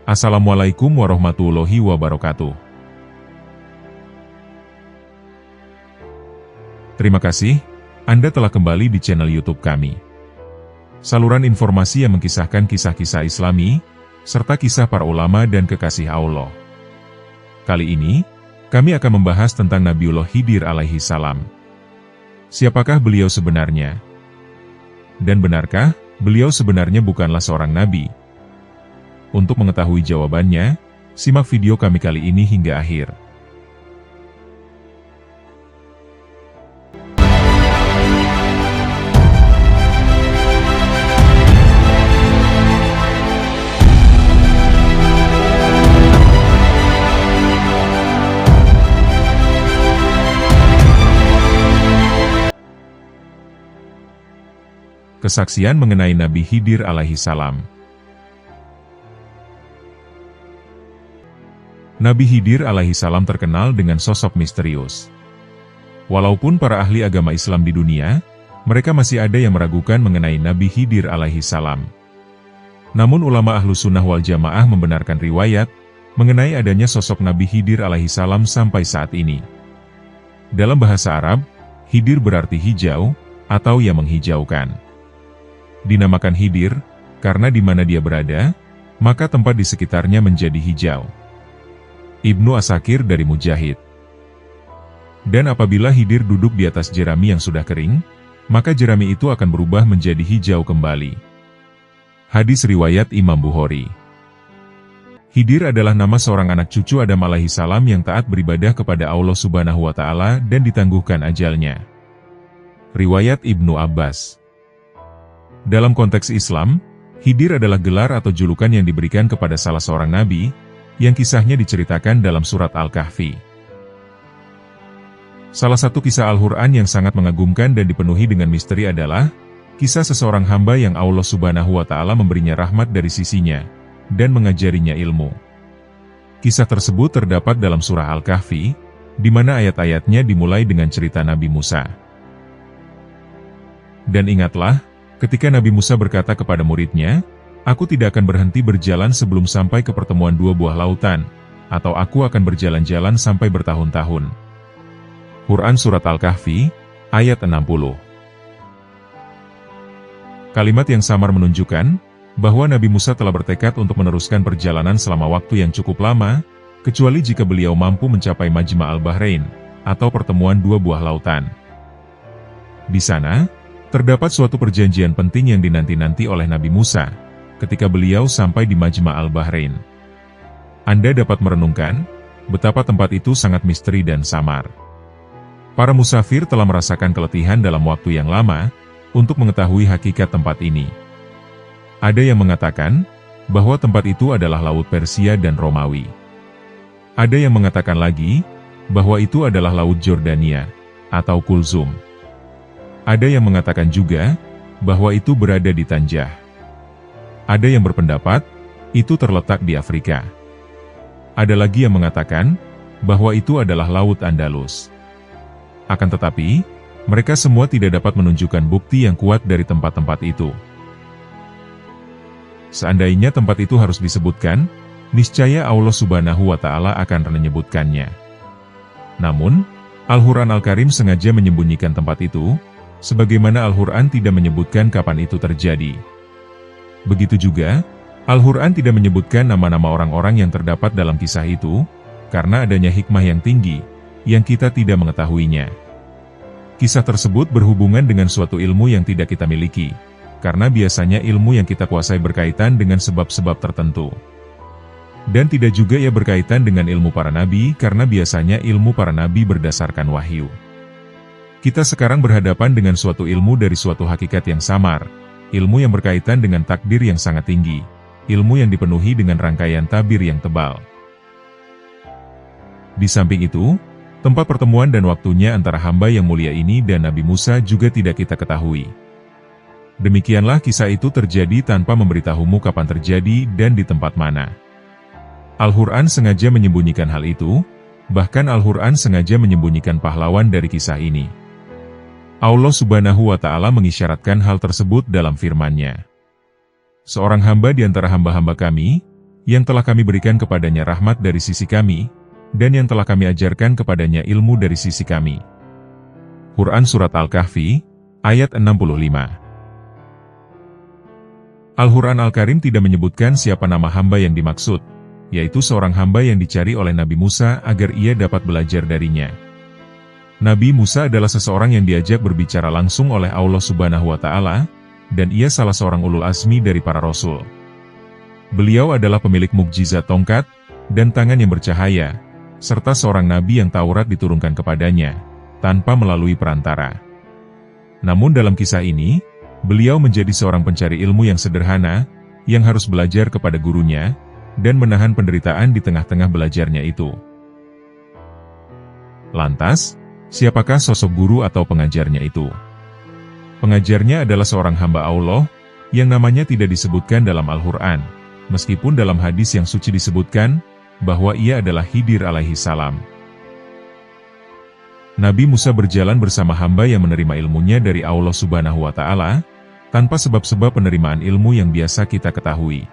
Assalamualaikum warahmatullahi wabarakatuh. Terima kasih, Anda telah kembali di channel YouTube kami. Saluran informasi yang mengkisahkan kisah-kisah Islami, serta kisah para ulama dan kekasih Allah. Kali ini, kami akan membahas tentang Nabiullah Khidir alaihi salam. Siapakah beliau sebenarnya? Dan benarkah beliau sebenarnya bukanlah seorang nabi? Untuk mengetahui jawabannya, simak video kami kali ini hingga akhir. Kesaksian mengenai Nabi Khidir alaihi salam. Nabi Khidir alaihi salam terkenal dengan sosok misterius. Walaupun para ahli agama Islam di dunia, mereka masih ada yang meragukan mengenai Nabi Khidir alaihi salam. Namun ulama ahlu sunnah wal jamaah membenarkan riwayat mengenai adanya sosok Nabi Khidir alaihi salam sampai saat ini. Dalam bahasa Arab, Khidir berarti hijau, atau yang menghijaukan. Dinamakan Khidir, karena di mana dia berada, maka tempat di sekitarnya menjadi hijau. Ibnu Asakir dari Mujahid. Dan apabila Khidir duduk di atas jerami yang sudah kering, maka jerami itu akan berubah menjadi hijau kembali. Hadis riwayat Imam Bukhari. Khidir adalah nama seorang anak cucu Adam alaihi salam yang taat beribadah kepada Allah Subhanahu wa Ta'ala dan ditangguhkan ajalnya. Riwayat Ibnu Abbas. Dalam konteks Islam, Khidir adalah gelar atau julukan yang diberikan kepada salah seorang nabi, yang kisahnya diceritakan dalam surat Al-Kahfi. Salah satu kisah Al-Quran yang sangat mengagumkan dan dipenuhi dengan misteri adalah kisah seseorang hamba yang Allah Subhanahu wa Ta'ala memberinya rahmat dari sisinya dan mengajarinya ilmu. Kisah tersebut terdapat dalam surah Al-Kahfi, di mana ayat-ayatnya dimulai dengan cerita Nabi Musa. Dan ingatlah, ketika Nabi Musa berkata kepada muridnya, "Aku tidak akan berhenti berjalan sebelum sampai ke pertemuan dua buah lautan, atau aku akan berjalan-jalan sampai bertahun-tahun." Quran Surat Al-Kahfi, ayat 60. Kalimat yang samar menunjukkan bahwa Nabi Musa telah bertekad untuk meneruskan perjalanan selama waktu yang cukup lama, kecuali jika beliau mampu mencapai Majma' al-Bahrain, atau pertemuan dua buah lautan. Di sana, terdapat suatu perjanjian penting yang dinanti-nanti oleh Nabi Musa, ketika beliau sampai di Majma' al-Bahrain. Anda dapat merenungkan betapa tempat itu sangat misteri dan samar. Para musafir telah merasakan keletihan dalam waktu yang lama untuk mengetahui hakikat tempat ini. Ada yang mengatakan bahwa tempat itu adalah Laut Persia dan Romawi. Ada yang mengatakan lagi bahwa itu adalah Laut Jordania atau Kulzum. Ada yang mengatakan juga bahwa itu berada di Tanjah. Ada yang berpendapat, itu terletak di Afrika. Ada lagi yang mengatakan, bahwa itu adalah Laut Andalus. Akan tetapi, mereka semua tidak dapat menunjukkan bukti yang kuat dari tempat-tempat itu. Seandainya tempat itu harus disebutkan, niscaya Allah Subhanahu wa Ta'ala akan menyebutkannya. Namun, Al-Quran Al-Karim sengaja menyembunyikan tempat itu, sebagaimana Al-Quran tidak menyebutkan kapan itu terjadi. Begitu juga, Al-Quran tidak menyebutkan nama-nama orang-orang yang terdapat dalam kisah itu, karena adanya hikmah yang tinggi, yang kita tidak mengetahuinya. Kisah tersebut berhubungan dengan suatu ilmu yang tidak kita miliki, karena biasanya ilmu yang kita kuasai berkaitan dengan sebab-sebab tertentu. Dan tidak juga ia berkaitan dengan ilmu para nabi, karena biasanya ilmu para nabi berdasarkan wahyu. Kita sekarang berhadapan dengan suatu ilmu dari suatu hakikat yang samar, ilmu yang berkaitan dengan takdir yang sangat tinggi, ilmu yang dipenuhi dengan rangkaian tabir yang tebal. Di samping itu, tempat pertemuan dan waktunya antara hamba yang mulia ini dan Nabi Musa juga tidak kita ketahui. Demikianlah kisah itu terjadi tanpa memberitahumu kapan terjadi dan di tempat mana. Al-Quran sengaja menyembunyikan hal itu, bahkan Al-Quran sengaja menyembunyikan pahlawan dari kisah ini. Allah Subhanahu wa Ta'ala mengisyaratkan hal tersebut dalam firman-Nya. Seorang hamba di antara hamba-hamba kami, yang telah kami berikan kepadanya rahmat dari sisi kami, dan yang telah kami ajarkan kepadanya ilmu dari sisi kami. Quran Surat Al-Kahfi, ayat 65. Al-Quran Al-Karim tidak menyebutkan siapa nama hamba yang dimaksud, yaitu seorang hamba yang dicari oleh Nabi Musa agar ia dapat belajar darinya. Nabi Musa adalah seseorang yang diajak berbicara langsung oleh Allah Subhanahu wa Ta'ala, dan ia salah seorang ulul azmi dari para rasul. Beliau adalah pemilik mukjizat tongkat dan tangan yang bercahaya, serta seorang nabi yang Taurat diturunkan kepadanya, tanpa melalui perantara. Namun dalam kisah ini, beliau menjadi seorang pencari ilmu yang sederhana, yang harus belajar kepada gurunya, dan menahan penderitaan di tengah-tengah belajarnya itu. Lantas, siapakah sosok guru atau pengajarnya itu? Pengajarnya adalah seorang hamba Allah, yang namanya tidak disebutkan dalam Al-Quran, meskipun dalam hadis yang suci disebutkan, bahwa ia adalah Khidir alaihi salam. Nabi Musa berjalan bersama hamba yang menerima ilmunya dari Allah Subhanahu wa Ta'ala, tanpa sebab-sebab penerimaan ilmu yang biasa kita ketahui.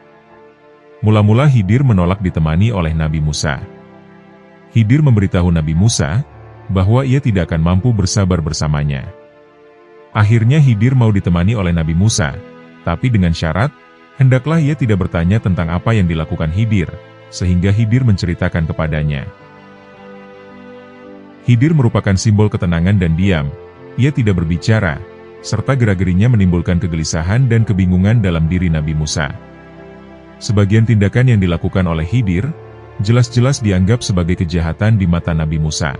Mula-mula Khidir menolak ditemani oleh Nabi Musa. Khidir memberitahu Nabi Musa, bahwa ia tidak akan mampu bersabar bersamanya. Akhirnya Khidir mau ditemani oleh Nabi Musa, tapi dengan syarat, hendaklah ia tidak bertanya tentang apa yang dilakukan Khidir, sehingga Khidir menceritakan kepadanya. Khidir merupakan simbol ketenangan dan diam, ia tidak berbicara, serta gerak-gerinya menimbulkan kegelisahan dan kebingungan dalam diri Nabi Musa. Sebagian tindakan yang dilakukan oleh Khidir, jelas-jelas dianggap sebagai kejahatan di mata Nabi Musa.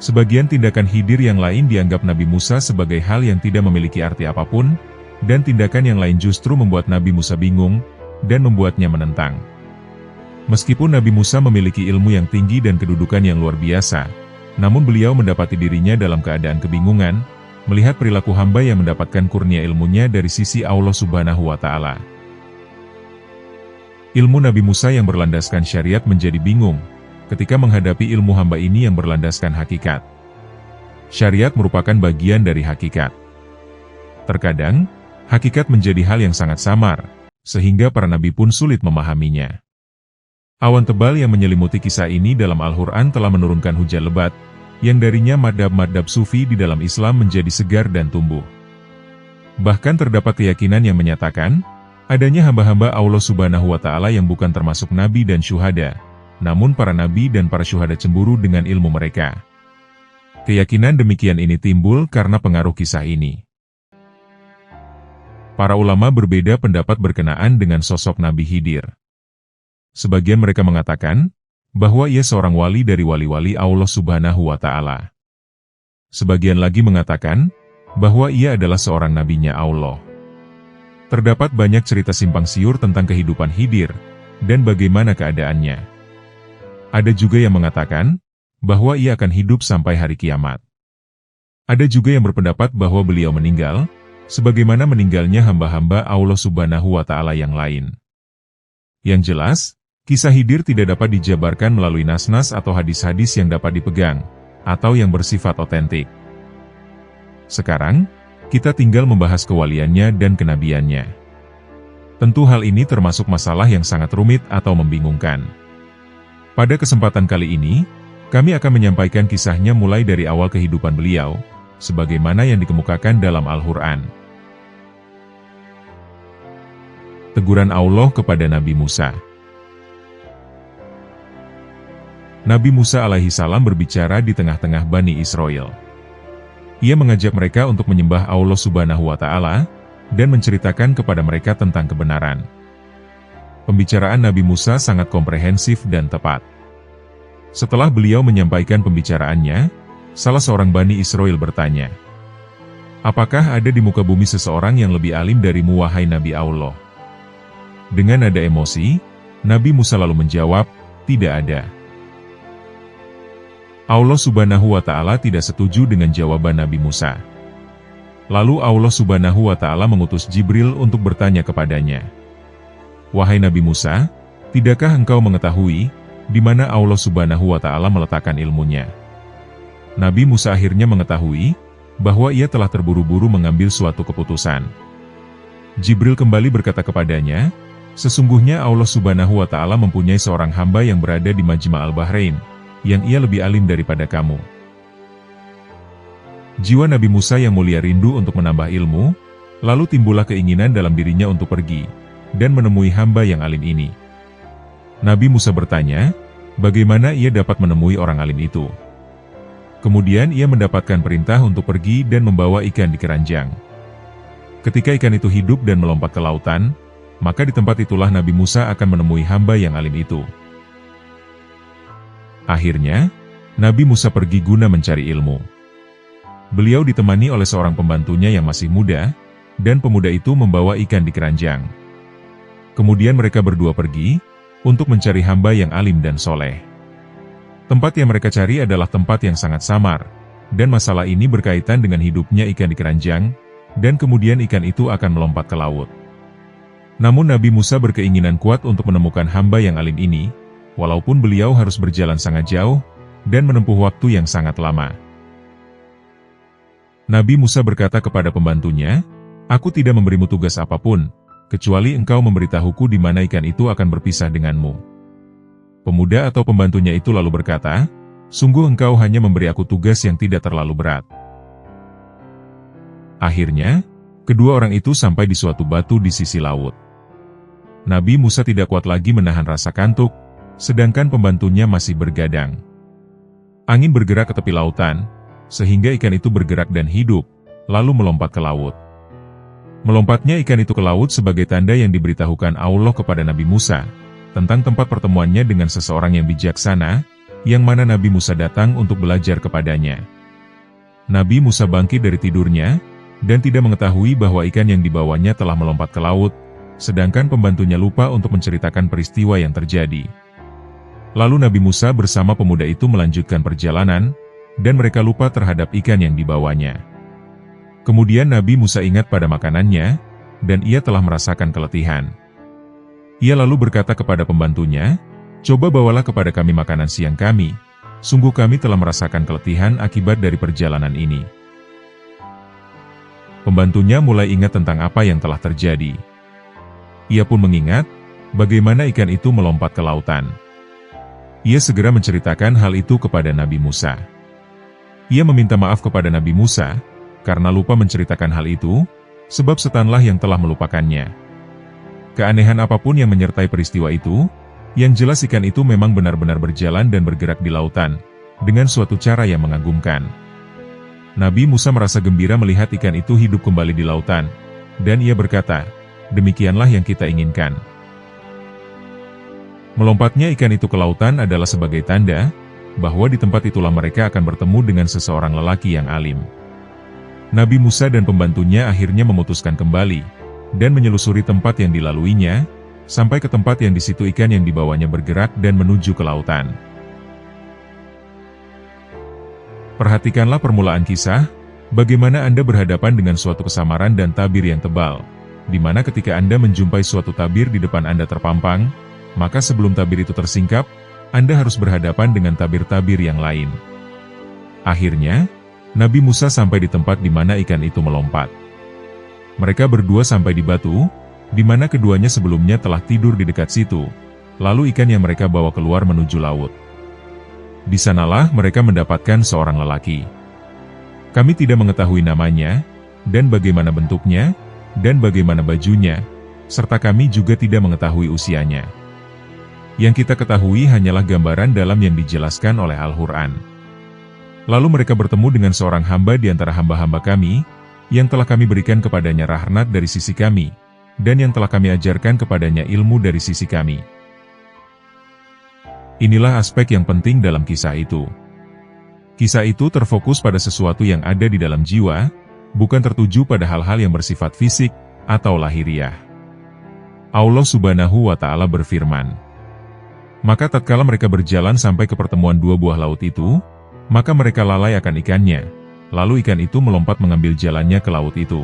Sebagian tindakan Khidir yang lain dianggap Nabi Musa sebagai hal yang tidak memiliki arti apapun, dan tindakan yang lain justru membuat Nabi Musa bingung, dan membuatnya menentang. Meskipun Nabi Musa memiliki ilmu yang tinggi dan kedudukan yang luar biasa, namun beliau mendapati dirinya dalam keadaan kebingungan, melihat perilaku hamba yang mendapatkan kurnia ilmunya dari sisi Allah Subhanahu wa Ta'ala. Ilmu Nabi Musa yang berlandaskan syariat menjadi bingung, ketika menghadapi ilmu hamba ini yang berlandaskan hakikat. Syariat merupakan bagian dari hakikat. Terkadang, hakikat menjadi hal yang sangat samar, sehingga para nabi pun sulit memahaminya. Awan tebal yang menyelimuti kisah ini dalam Al-Quran telah menurunkan hujan lebat, yang darinya madhab-madhab sufi di dalam Islam menjadi segar dan tumbuh. Bahkan terdapat keyakinan yang menyatakan, adanya hamba-hamba Allah Subhanahu wa Ta'ala yang bukan termasuk nabi dan syuhada, namun para nabi dan para syuhada cemburu dengan ilmu mereka. Keyakinan demikian ini timbul karena pengaruh kisah ini. Para ulama berbeda pendapat berkenaan dengan sosok Nabi Khidir. Sebagian mereka mengatakan, bahwa ia seorang wali dari wali-wali Allah Subhanahu wa Ta'ala. Sebagian lagi mengatakan, bahwa ia adalah seorang nabinya Allah. Terdapat banyak cerita simpang siur tentang kehidupan Khidir, dan bagaimana keadaannya. Ada juga yang mengatakan, bahwa ia akan hidup sampai hari kiamat. Ada juga yang berpendapat bahwa beliau meninggal, sebagaimana meninggalnya hamba-hamba Allah Subhanahu wa Ta'ala yang lain. Yang jelas, kisah Khidir tidak dapat dijabarkan melalui nas-nas atau hadis-hadis yang dapat dipegang, atau yang bersifat otentik. Sekarang, kita tinggal membahas kewaliannya dan kenabiannya. Tentu hal ini termasuk masalah yang sangat rumit atau membingungkan. Pada kesempatan kali ini, kami akan menyampaikan kisahnya mulai dari awal kehidupan beliau, sebagaimana yang dikemukakan dalam Al-Quran. Teguran Allah kepada Nabi Musa. Nabi Musa alaihi salam berbicara di tengah-tengah Bani Israel. Ia mengajak mereka untuk menyembah Allah Subhanahu wa Ta'ala, dan menceritakan kepada mereka tentang kebenaran. Pembicaraan Nabi Musa sangat komprehensif dan tepat. Setelah beliau menyampaikan pembicaraannya, salah seorang Bani Israel bertanya, "Apakah ada di muka bumi seseorang yang lebih alim darimu wahai Nabi Allah?" Dengan nada emosi, Nabi Musa lalu menjawab, "Tidak ada." Allah Subhanahu wa Ta'ala tidak setuju dengan jawaban Nabi Musa. Lalu Allah Subhanahu wa Ta'ala mengutus Jibril untuk bertanya kepadanya, "Wahai Nabi Musa, tidakkah engkau mengetahui di mana Allah Subhanahu wa Ta'ala meletakkan ilmunya?" Nabi Musa akhirnya mengetahui bahwa ia telah terburu-buru mengambil suatu keputusan. Jibril kembali berkata kepadanya, Sesungguhnya Allah Subhanahu wa Ta'ala mempunyai seorang hamba yang berada di Majma' al-Bahrain, yang ia lebih alim daripada kamu. Jiwa Nabi Musa yang mulia rindu untuk menambah ilmu, lalu timbullah keinginan dalam dirinya untuk pergi, dan menemui hamba yang alim ini. Nabi Musa bertanya, bagaimana ia dapat menemui orang alim itu? Kemudian ia mendapatkan perintah untuk pergi dan membawa ikan di keranjang. Ketika ikan itu hidup dan melompat ke lautan, maka di tempat itulah Nabi Musa akan menemui hamba yang alim itu. Akhirnya, Nabi Musa pergi guna mencari ilmu. Beliau ditemani oleh seorang pembantunya yang masih muda, dan pemuda itu membawa ikan di keranjang. Kemudian mereka berdua pergi, untuk mencari hamba yang alim dan soleh. Tempat yang mereka cari adalah tempat yang sangat samar, dan masalah ini berkaitan dengan hidupnya ikan di keranjang, dan kemudian ikan itu akan melompat ke laut. Namun Nabi Musa berkeinginan kuat untuk menemukan hamba yang alim ini, walaupun beliau harus berjalan sangat jauh, dan menempuh waktu yang sangat lama. Nabi Musa berkata kepada pembantunya, "Aku tidak memberimu tugas apapun, kecuali engkau memberitahuku di mana ikan itu akan berpisah denganmu." Pemuda atau pembantunya itu lalu berkata, "Sungguh engkau hanya memberi aku tugas yang tidak terlalu berat." Akhirnya, kedua orang itu sampai di suatu batu di sisi laut. Nabi Musa tidak kuat lagi menahan rasa kantuk, sedangkan pembantunya masih bergadang. Angin bergerak ke tepi lautan, sehingga ikan itu bergerak dan hidup, lalu melompat ke laut. Melompatnya ikan itu ke laut sebagai tanda yang diberitahukan Allah kepada Nabi Musa, tentang tempat pertemuannya dengan seseorang yang bijaksana, yang mana Nabi Musa datang untuk belajar kepadanya. Nabi Musa bangkit dari tidurnya, dan tidak mengetahui bahwa ikan yang dibawanya telah melompat ke laut, sedangkan pembantunya lupa untuk menceritakan peristiwa yang terjadi. Lalu Nabi Musa bersama pemuda itu melanjutkan perjalanan, dan mereka lupa terhadap ikan yang dibawanya. Kemudian Nabi Musa ingat pada makanannya, dan ia telah merasakan keletihan. Ia lalu berkata kepada pembantunya, "Coba bawalah kepada kami makanan siang kami, sungguh kami telah merasakan keletihan akibat dari perjalanan ini." Pembantunya mulai ingat tentang apa yang telah terjadi. Ia pun mengingat, bagaimana ikan itu melompat ke lautan. Ia segera menceritakan hal itu kepada Nabi Musa. Ia meminta maaf kepada Nabi Musa, karena lupa menceritakan hal itu, sebab setanlah yang telah melupakannya. Keanehan apapun yang menyertai peristiwa itu, yang jelas ikan itu memang benar-benar berjalan dan bergerak di lautan, dengan suatu cara yang mengagumkan. Nabi Musa merasa gembira melihat ikan itu hidup kembali di lautan, dan ia berkata, "Demikianlah yang kita inginkan." Melompatnya ikan itu ke lautan adalah sebagai tanda, bahwa di tempat itulah mereka akan bertemu dengan seseorang lelaki yang alim. Nabi Musa dan pembantunya akhirnya memutuskan kembali, dan menyelusuri tempat yang dilaluinya, sampai ke tempat yang di situ ikan yang dibawanya bergerak dan menuju ke lautan. Perhatikanlah permulaan kisah, bagaimana Anda berhadapan dengan suatu kesamaran dan tabir yang tebal, di mana ketika Anda menjumpai suatu tabir di depan Anda terpampang, maka sebelum tabir itu tersingkap, Anda harus berhadapan dengan tabir-tabir yang lain. Akhirnya, Nabi Musa sampai di tempat di mana ikan itu melompat. Mereka berdua sampai di batu, di mana keduanya sebelumnya telah tidur di dekat situ, lalu ikan yang mereka bawa keluar menuju laut. Di sanalah mereka mendapatkan seorang lelaki. Kami tidak mengetahui namanya, dan bagaimana bentuknya, dan bagaimana bajunya, serta kami juga tidak mengetahui usianya. Yang kita ketahui hanyalah gambaran dalam yang dijelaskan oleh Al-Quran. Lalu mereka bertemu dengan seorang hamba di antara hamba-hamba kami, yang telah kami berikan kepadanya rahmat dari sisi kami, dan yang telah kami ajarkan kepadanya ilmu dari sisi kami. Inilah aspek yang penting dalam kisah itu. Kisah itu terfokus pada sesuatu yang ada di dalam jiwa, bukan tertuju pada hal-hal yang bersifat fisik atau lahiriah. Allah Subhanahu wa Ta'ala berfirman, "Maka tatkala mereka berjalan sampai ke pertemuan dua buah laut itu, maka mereka lalai akan ikannya, lalu ikan itu melompat mengambil jalannya ke laut itu.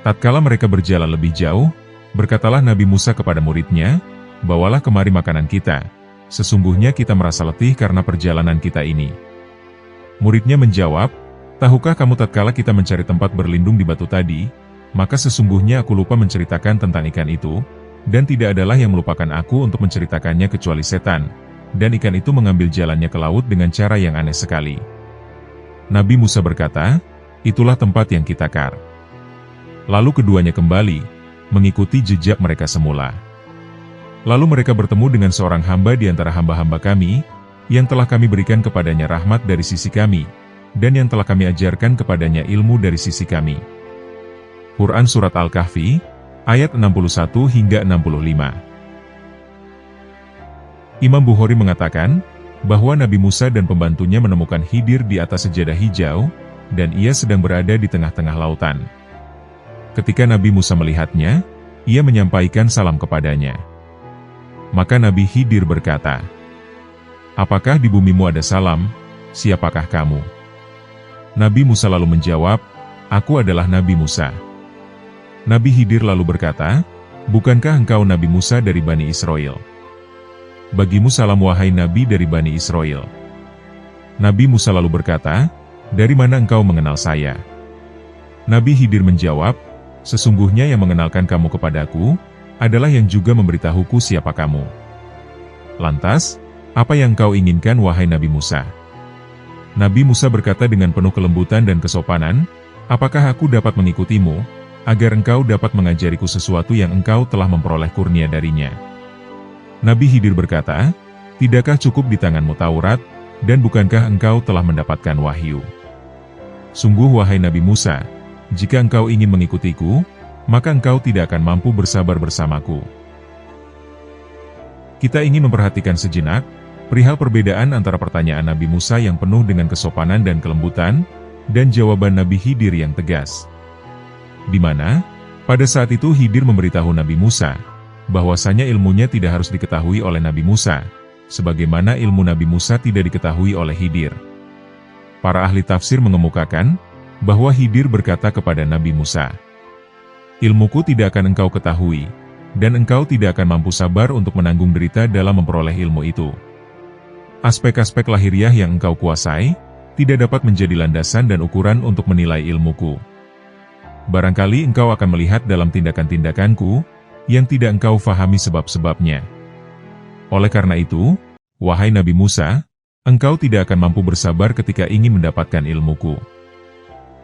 Tatkala mereka berjalan lebih jauh, berkatalah Nabi Musa kepada muridnya, 'Bawalah kemari makanan kita, sesungguhnya kita merasa letih karena perjalanan kita ini.' Muridnya menjawab, 'Tahukah kamu tatkala kita mencari tempat berlindung di batu tadi, maka sesungguhnya aku lupa menceritakan tentang ikan itu, dan tidak adalah yang melupakan aku untuk menceritakannya kecuali setan, dan ikan itu mengambil jalannya ke laut dengan cara yang aneh sekali. Nabi Musa berkata, itulah tempat yang kita kar. Lalu keduanya kembali, mengikuti jejak mereka semula. Lalu mereka bertemu dengan seorang hamba di antara hamba-hamba kami, yang telah kami berikan kepadanya rahmat dari sisi kami, dan yang telah kami ajarkan kepadanya ilmu dari sisi kami. Quran Surat Al-Kahfi, ayat 61 hingga 65. Imam Bukhari mengatakan, bahwa Nabi Musa dan pembantunya menemukan Khidir di atas sejadah hijau, dan ia sedang berada di tengah-tengah lautan. Ketika Nabi Musa melihatnya, ia menyampaikan salam kepadanya. Maka Nabi Khidir berkata, apakah di bumimu ada salam? Siapakah kamu? Nabi Musa lalu menjawab, aku adalah Nabi Musa. Nabi Khidir lalu berkata, bukankah engkau Nabi Musa dari Bani Israel? Bagimu salam wahai Nabi dari Bani Israel. Nabi Musa lalu berkata, dari mana engkau mengenal saya? Nabi Khidir menjawab, sesungguhnya yang mengenalkan kamu kepadaku, adalah yang juga memberitahuku siapa kamu. Lantas, apa yang kau inginkan wahai Nabi Musa? Nabi Musa berkata dengan penuh kelembutan dan kesopanan, apakah aku dapat mengikutimu, agar engkau dapat mengajariku sesuatu yang engkau telah memperoleh kurnia darinya. Nabi Khidir berkata, tidakkah cukup di tanganmu Taurat, dan bukankah engkau telah mendapatkan wahyu? Sungguh wahai Nabi Musa, jika engkau ingin mengikutiku, maka engkau tidak akan mampu bersabar bersamaku. Kita ingin memperhatikan sejenak, perihal perbedaan antara pertanyaan Nabi Musa yang penuh dengan kesopanan dan kelembutan, dan jawaban Nabi Khidir yang tegas. Di mana, pada saat itu Khidir memberitahu Nabi Musa, bahwasanya ilmunya tidak harus diketahui oleh Nabi Musa, sebagaimana ilmu Nabi Musa tidak diketahui oleh Khidir. Para ahli tafsir mengemukakan, bahwa Khidir berkata kepada Nabi Musa, ilmuku tidak akan engkau ketahui, dan engkau tidak akan mampu sabar untuk menanggung derita dalam memperoleh ilmu itu. Aspek-aspek lahiriah yang engkau kuasai, tidak dapat menjadi landasan dan ukuran untuk menilai ilmuku. Barangkali engkau akan melihat dalam tindakan-tindakanku, yang tidak engkau fahami sebab-sebabnya. Oleh karena itu, wahai Nabi Musa, engkau tidak akan mampu bersabar ketika ingin mendapatkan ilmuku.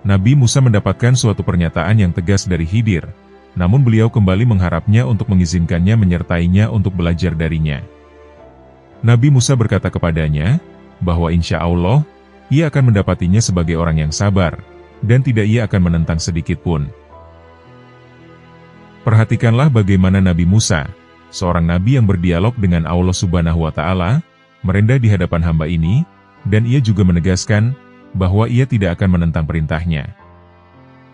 Nabi Musa mendapatkan suatu pernyataan yang tegas dari Khidir, namun beliau kembali mengharapnya untuk mengizinkannya menyertainya untuk belajar darinya. Nabi Musa berkata kepadanya, bahwa insya Allah, ia akan mendapatinya sebagai orang yang sabar, dan tidak ia akan menentang sedikit pun. Perhatikanlah bagaimana Nabi Musa, seorang nabi yang berdialog dengan Allah Subhanahu wa Ta'ala, merendah di hadapan hamba ini, dan ia juga menegaskan bahwa ia tidak akan menentang perintahnya.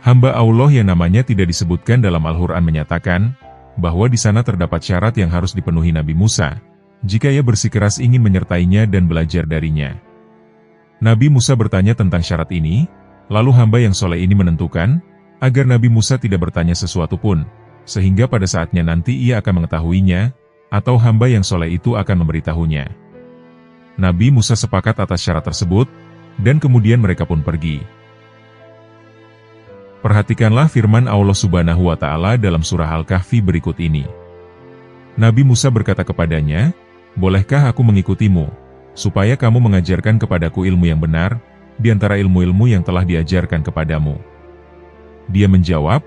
Hamba Allah yang namanya tidak disebutkan dalam Al-Quran menyatakan bahwa di sana terdapat syarat yang harus dipenuhi Nabi Musa, jika ia bersikeras ingin menyertainya dan belajar darinya. Nabi Musa bertanya tentang syarat ini, lalu hamba yang soleh ini menentukan agar Nabi Musa tidak bertanya sesuatu pun, sehingga pada saatnya nanti ia akan mengetahuinya, atau hamba yang soleh itu akan memberitahunya. Nabi Musa sepakat atas syarat tersebut, dan kemudian mereka pun pergi. Perhatikanlah firman Allah Subhanahu wa Ta'ala dalam surah Al-Kahfi berikut ini. Nabi Musa berkata kepadanya, bolehkah aku mengikutimu, supaya kamu mengajarkan kepadaku ilmu yang benar, di antara ilmu-ilmu yang telah diajarkan kepadamu? Dia menjawab,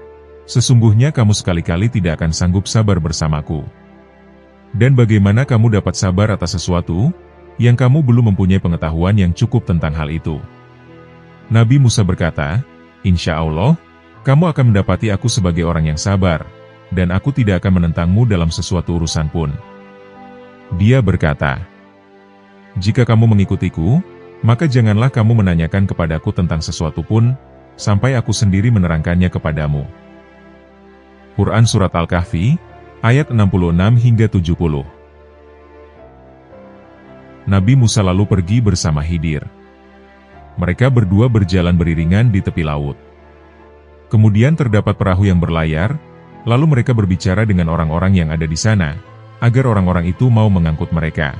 sesungguhnya kamu sekali-kali tidak akan sanggup sabar bersamaku. Dan bagaimana kamu dapat sabar atas sesuatu, yang kamu belum mempunyai pengetahuan yang cukup tentang hal itu? Nabi Musa berkata, insya Allah, kamu akan mendapati aku sebagai orang yang sabar, dan aku tidak akan menentangmu dalam sesuatu urusan pun. Dia berkata, jika kamu mengikutiku, maka janganlah kamu menanyakan kepadaku tentang sesuatu pun, sampai aku sendiri menerangkannya kepadamu. Quran Surat Al-Kahfi, ayat 66 hingga 70. Nabi Musa lalu pergi bersama Khidir. Mereka berdua berjalan beriringan di tepi laut. Kemudian terdapat perahu yang berlayar, lalu mereka berbicara dengan orang-orang yang ada di sana, agar orang-orang itu mau mengangkut mereka.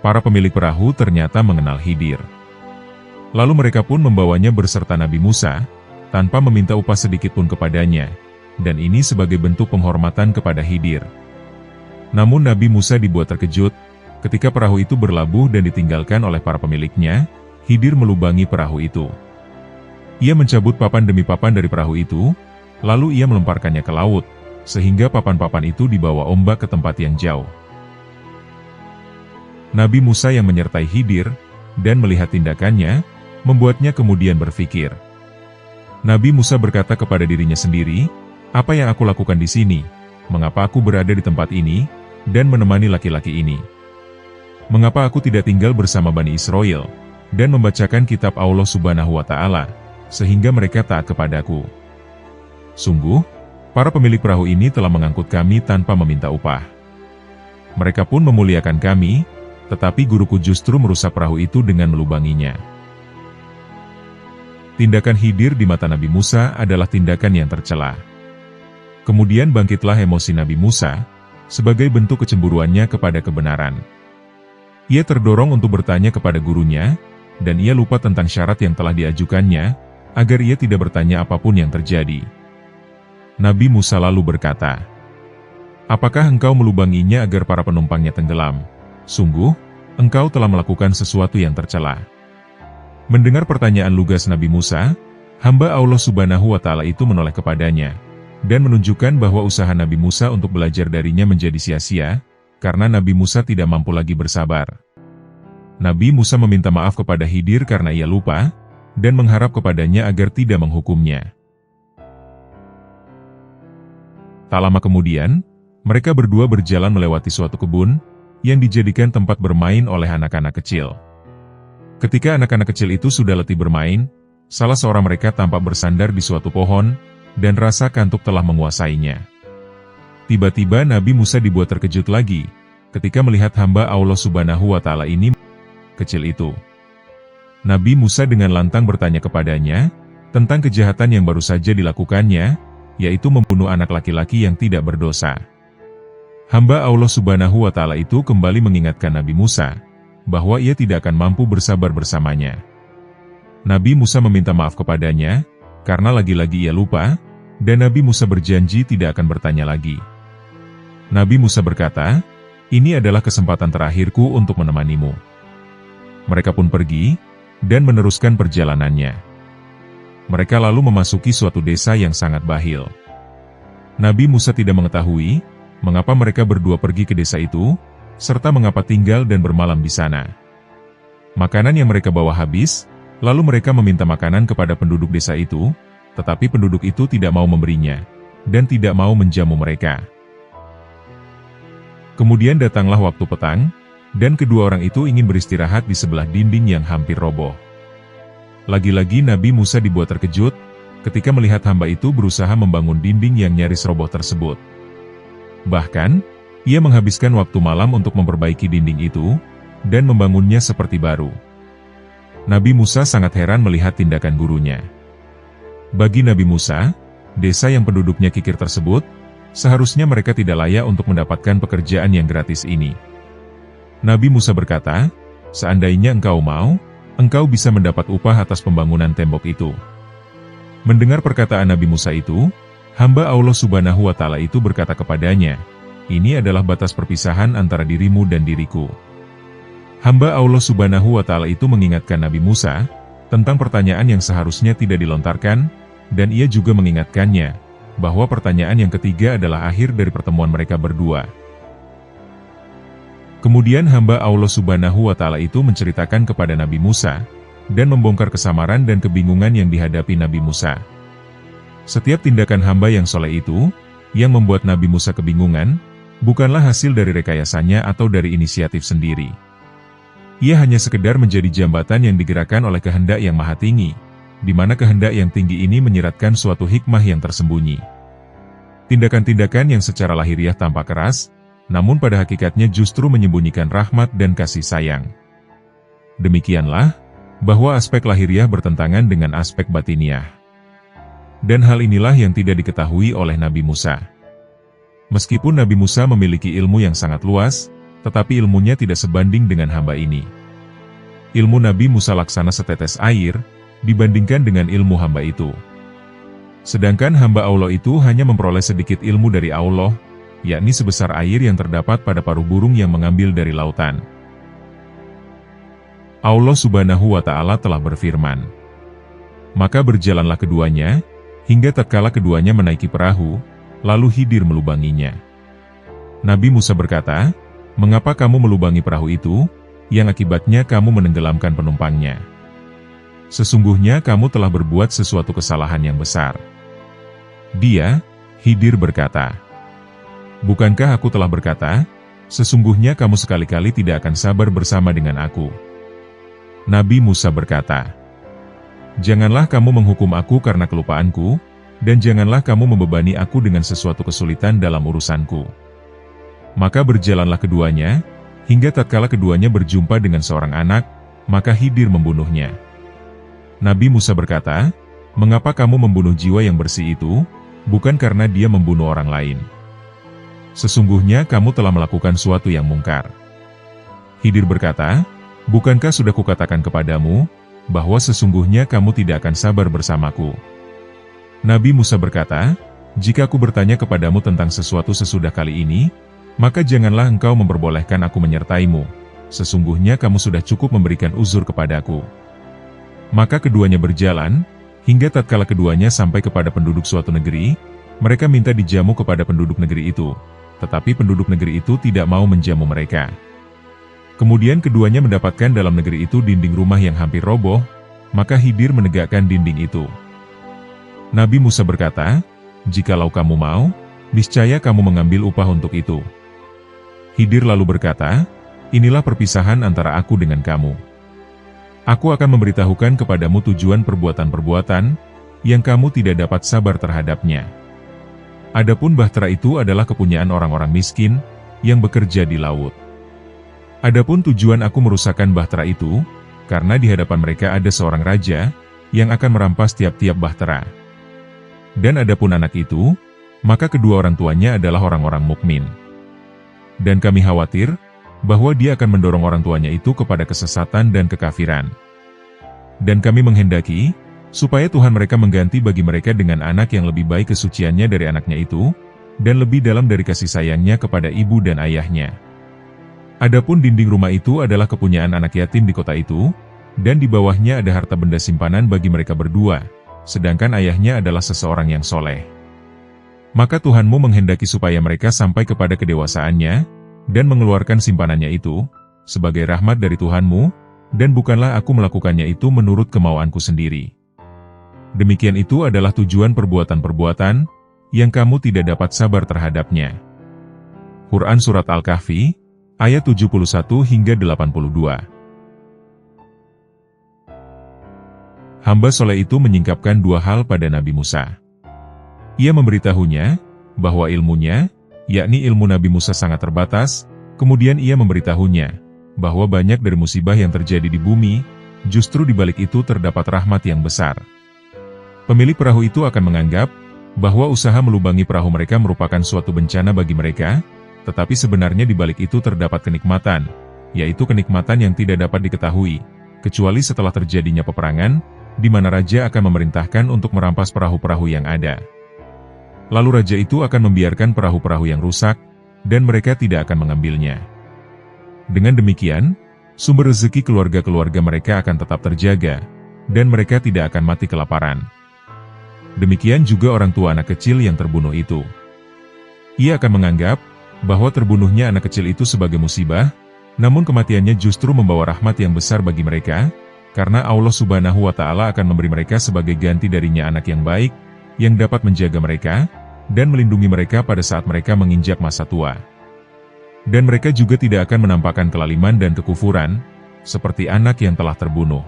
Para pemilik perahu ternyata mengenal Khidir. Lalu mereka pun membawanya berserta Nabi Musa, tanpa meminta upah sedikit pun kepadanya, dan ini sebagai bentuk penghormatan kepada Khidir. Namun Nabi Musa dibuat terkejut, ketika perahu itu berlabuh dan ditinggalkan oleh para pemiliknya, Khidir melubangi perahu itu. Ia mencabut papan demi papan dari perahu itu, lalu ia melemparkannya ke laut, sehingga papan-papan itu dibawa ombak ke tempat yang jauh. Nabi Musa yang menyertai Khidir, dan melihat tindakannya, membuatnya kemudian berpikir. Nabi Musa berkata kepada dirinya sendiri, "Apa yang aku lakukan di sini? Mengapa aku berada di tempat ini, dan menemani laki-laki ini? Mengapa aku tidak tinggal bersama Bani Israel, dan membacakan kitab Allah Subhanahu wa Ta'ala, sehingga mereka taat kepadaku? Sungguh, para pemilik perahu ini telah mengangkut kami tanpa meminta upah. Mereka pun memuliakan kami, tetapi guruku justru merusak perahu itu dengan melubanginya." Tindakan Khidir di mata Nabi Musa adalah tindakan yang tercela. Kemudian bangkitlah emosi Nabi Musa, sebagai bentuk kecemburuannya kepada kebenaran. Ia terdorong untuk bertanya kepada gurunya, dan ia lupa tentang syarat yang telah diajukannya, agar ia tidak bertanya apapun yang terjadi. Nabi Musa lalu berkata, "Apakah engkau melubanginya agar para penumpangnya tenggelam? Sungguh, engkau telah melakukan sesuatu yang tercela." Mendengar pertanyaan lugas Nabi Musa, hamba Allah Subhanahu wa Ta'ala itu menoleh kepadanya, dan menunjukkan bahwa usaha Nabi Musa untuk belajar darinya menjadi sia-sia, karena Nabi Musa tidak mampu lagi bersabar. Nabi Musa meminta maaf kepada Khidir karena ia lupa, dan mengharap kepadanya agar tidak menghukumnya. Tak lama kemudian, mereka berdua berjalan melewati suatu kebun, yang dijadikan tempat bermain oleh anak-anak kecil. Ketika anak-anak kecil itu sudah letih bermain, salah seorang mereka tampak bersandar di suatu pohon, dan rasa kantuk telah menguasainya. Tiba-tiba Nabi Musa dibuat terkejut lagi, ketika melihat hamba Allah Subhanahu wa Ta'ala ini kecil itu. Nabi Musa dengan lantang bertanya kepadanya, tentang kejahatan yang baru saja dilakukannya, yaitu membunuh anak laki-laki yang tidak berdosa. Hamba Allah Subhanahu wa Ta'ala itu kembali mengingatkan Nabi Musa, bahwa ia tidak akan mampu bersabar bersamanya. Nabi Musa meminta maaf kepadanya, karena lagi-lagi ia lupa, dan Nabi Musa berjanji tidak akan bertanya lagi. Nabi Musa berkata, "Ini adalah kesempatan terakhirku untuk menemanimu." Mereka pun pergi, dan meneruskan perjalanannya. Mereka lalu memasuki suatu desa yang sangat bahil. Nabi Musa tidak mengetahui, mengapa mereka berdua pergi ke desa itu, serta mengapa tinggal dan bermalam di sana. Makanan yang mereka bawa habis, lalu mereka meminta makanan kepada penduduk desa itu, tetapi penduduk itu tidak mau memberinya, dan tidak mau menjamu mereka. Kemudian datanglah waktu petang, dan kedua orang itu ingin beristirahat di sebelah dinding yang hampir roboh. Lagi-lagi Nabi Musa dibuat terkejut, ketika melihat hamba itu berusaha membangun dinding yang nyaris roboh tersebut. Bahkan, ia menghabiskan waktu malam untuk memperbaiki dinding itu, dan membangunnya seperti baru. Nabi Musa sangat heran melihat tindakan gurunya. Bagi Nabi Musa, desa yang penduduknya kikir tersebut, seharusnya mereka tidak layak untuk mendapatkan pekerjaan yang gratis ini. Nabi Musa berkata, "Seandainya engkau mau, engkau bisa mendapat upah atas pembangunan tembok itu." Mendengar perkataan Nabi Musa itu, hamba Allah Subhanahu wa Ta'ala itu berkata kepadanya, "Ini adalah batas perpisahan antara dirimu dan diriku." Hamba Allah Subhanahu wa Ta'ala itu mengingatkan Nabi Musa tentang pertanyaan yang seharusnya tidak dilontarkan, dan ia juga mengingatkannya bahwa pertanyaan yang ketiga adalah akhir dari pertemuan mereka berdua. Kemudian hamba Allah Subhanahu wa Ta'ala itu menceritakan kepada Nabi Musa, dan membongkar kesamaran dan kebingungan yang dihadapi Nabi Musa. Setiap tindakan hamba yang soleh itu, yang membuat Nabi Musa kebingungan, bukanlah hasil dari rekayasanya atau dari inisiatif sendiri. Ia hanya sekedar menjadi jambatan yang digerakkan oleh kehendak yang maha tinggi, di mana kehendak yang tinggi ini menyiratkan suatu hikmah yang tersembunyi. Tindakan-tindakan yang secara lahiriah tampak keras, namun pada hakikatnya justru menyembunyikan rahmat dan kasih sayang. Demikianlah, bahwa aspek lahiriah bertentangan dengan aspek batiniah. Dan hal inilah yang tidak diketahui oleh Nabi Musa. Meskipun Nabi Musa memiliki ilmu yang sangat luas, tetapi ilmunya tidak sebanding dengan hamba ini. Ilmu Nabi Musa laksana setetes air, dibandingkan dengan ilmu hamba itu. Sedangkan hamba Allah itu hanya memperoleh sedikit ilmu dari Allah, yakni sebesar air yang terdapat pada paruh burung yang mengambil dari lautan. Allah Subhanahu wa Ta'ala telah berfirman, "Maka berjalanlah keduanya, hingga tatkala keduanya menaiki perahu, lalu Khidir melubanginya." Nabi Musa berkata, "Mengapa kamu melubangi perahu itu, yang akibatnya kamu menenggelamkan penumpangnya? Sesungguhnya kamu telah berbuat sesuatu kesalahan yang besar." Dia, Khidir berkata, "Bukankah aku telah berkata, sesungguhnya kamu sekali-kali tidak akan sabar bersama dengan aku?" Nabi Musa berkata, "Janganlah kamu menghukum aku karena kelupaanku, dan janganlah kamu membebani aku dengan sesuatu kesulitan dalam urusanku." Maka berjalanlah keduanya, hingga tatkala keduanya berjumpa dengan seorang anak, maka Khidir membunuhnya. Nabi Musa berkata, "Mengapa kamu membunuh jiwa yang bersih itu, bukan karena dia membunuh orang lain? Sesungguhnya kamu telah melakukan suatu yang mungkar." Khidir berkata, "Bukankah sudah kukatakan kepadamu, bahwa sesungguhnya kamu tidak akan sabar bersamaku?" Nabi Musa berkata, "Jika aku bertanya kepadamu tentang sesuatu sesudah kali ini, maka janganlah engkau memperbolehkan aku menyertaimu. Sesungguhnya kamu sudah cukup memberikan uzur kepadaku." Maka keduanya berjalan, hingga tatkala keduanya sampai kepada penduduk suatu negeri, mereka minta dijamu kepada penduduk negeri itu, tetapi penduduk negeri itu tidak mau menjamu mereka. Kemudian keduanya mendapatkan dalam negeri itu dinding rumah yang hampir roboh, maka Khidir menegakkan dinding itu. Nabi Musa berkata, "Jikalau kamu mau, niscaya kamu mengambil upah untuk itu." Khidir lalu berkata, "Inilah perpisahan antara aku dengan kamu. Aku akan memberitahukan kepadamu tujuan perbuatan-perbuatan, yang kamu tidak dapat sabar terhadapnya. Adapun bahtera itu adalah kepunyaan orang-orang miskin, yang bekerja di laut. Adapun tujuan aku merusakkan bahtera itu, karena di hadapan mereka ada seorang raja, yang akan merampas tiap-tiap bahtera. Dan adapun anak itu, maka kedua orang tuanya adalah orang-orang mukmin. Dan kami khawatir, bahwa dia akan mendorong orang tuanya itu kepada kesesatan dan kekafiran. Dan kami menghendaki, supaya Tuhan mereka mengganti bagi mereka dengan anak yang lebih baik kesuciannya dari anaknya itu, dan lebih dalam dari kasih sayangnya kepada ibu dan ayahnya. Adapun dinding rumah itu adalah kepunyaan anak yatim di kota itu, dan di bawahnya ada harta benda simpanan bagi mereka berdua, sedangkan ayahnya adalah seseorang yang soleh. Maka Tuhanmu menghendaki supaya mereka sampai kepada kedewasaannya, dan mengeluarkan simpanannya itu, sebagai rahmat dari Tuhanmu, dan bukanlah aku melakukannya itu menurut kemauanku sendiri. Demikian itu adalah tujuan perbuatan-perbuatan, yang kamu tidak dapat sabar terhadapnya." Quran Surat Al-Kahfi, ayat 71 hingga 82. Hamba soleh itu menyingkapkan dua hal pada Nabi Musa. Ia memberitahunya, bahwa ilmunya, yakni ilmu Nabi Musa sangat terbatas, kemudian ia memberitahunya, bahwa banyak dari musibah yang terjadi di bumi, justru di balik itu terdapat rahmat yang besar. Pemilik perahu itu akan menganggap, bahwa usaha melubangi perahu mereka merupakan suatu bencana bagi mereka, tetapi sebenarnya di balik itu terdapat kenikmatan, yaitu kenikmatan yang tidak dapat diketahui, kecuali setelah terjadinya peperangan, di mana raja akan memerintahkan untuk merampas perahu-perahu yang ada. Lalu raja itu akan membiarkan perahu-perahu yang rusak, dan mereka tidak akan mengambilnya. Dengan demikian, sumber rezeki keluarga-keluarga mereka akan tetap terjaga, dan mereka tidak akan mati kelaparan. Demikian juga orang tua anak kecil yang terbunuh itu. Ia akan menganggap, bahwa terbunuhnya anak kecil itu sebagai musibah, namun kematiannya justru membawa rahmat yang besar bagi mereka, karena Allah Subhanahu wa Ta'ala akan memberi mereka sebagai ganti darinya anak yang baik, yang dapat menjaga mereka, dan melindungi mereka pada saat mereka menginjak masa tua. Dan mereka juga tidak akan menampakkan kelaliman dan kekufuran, seperti anak yang telah terbunuh.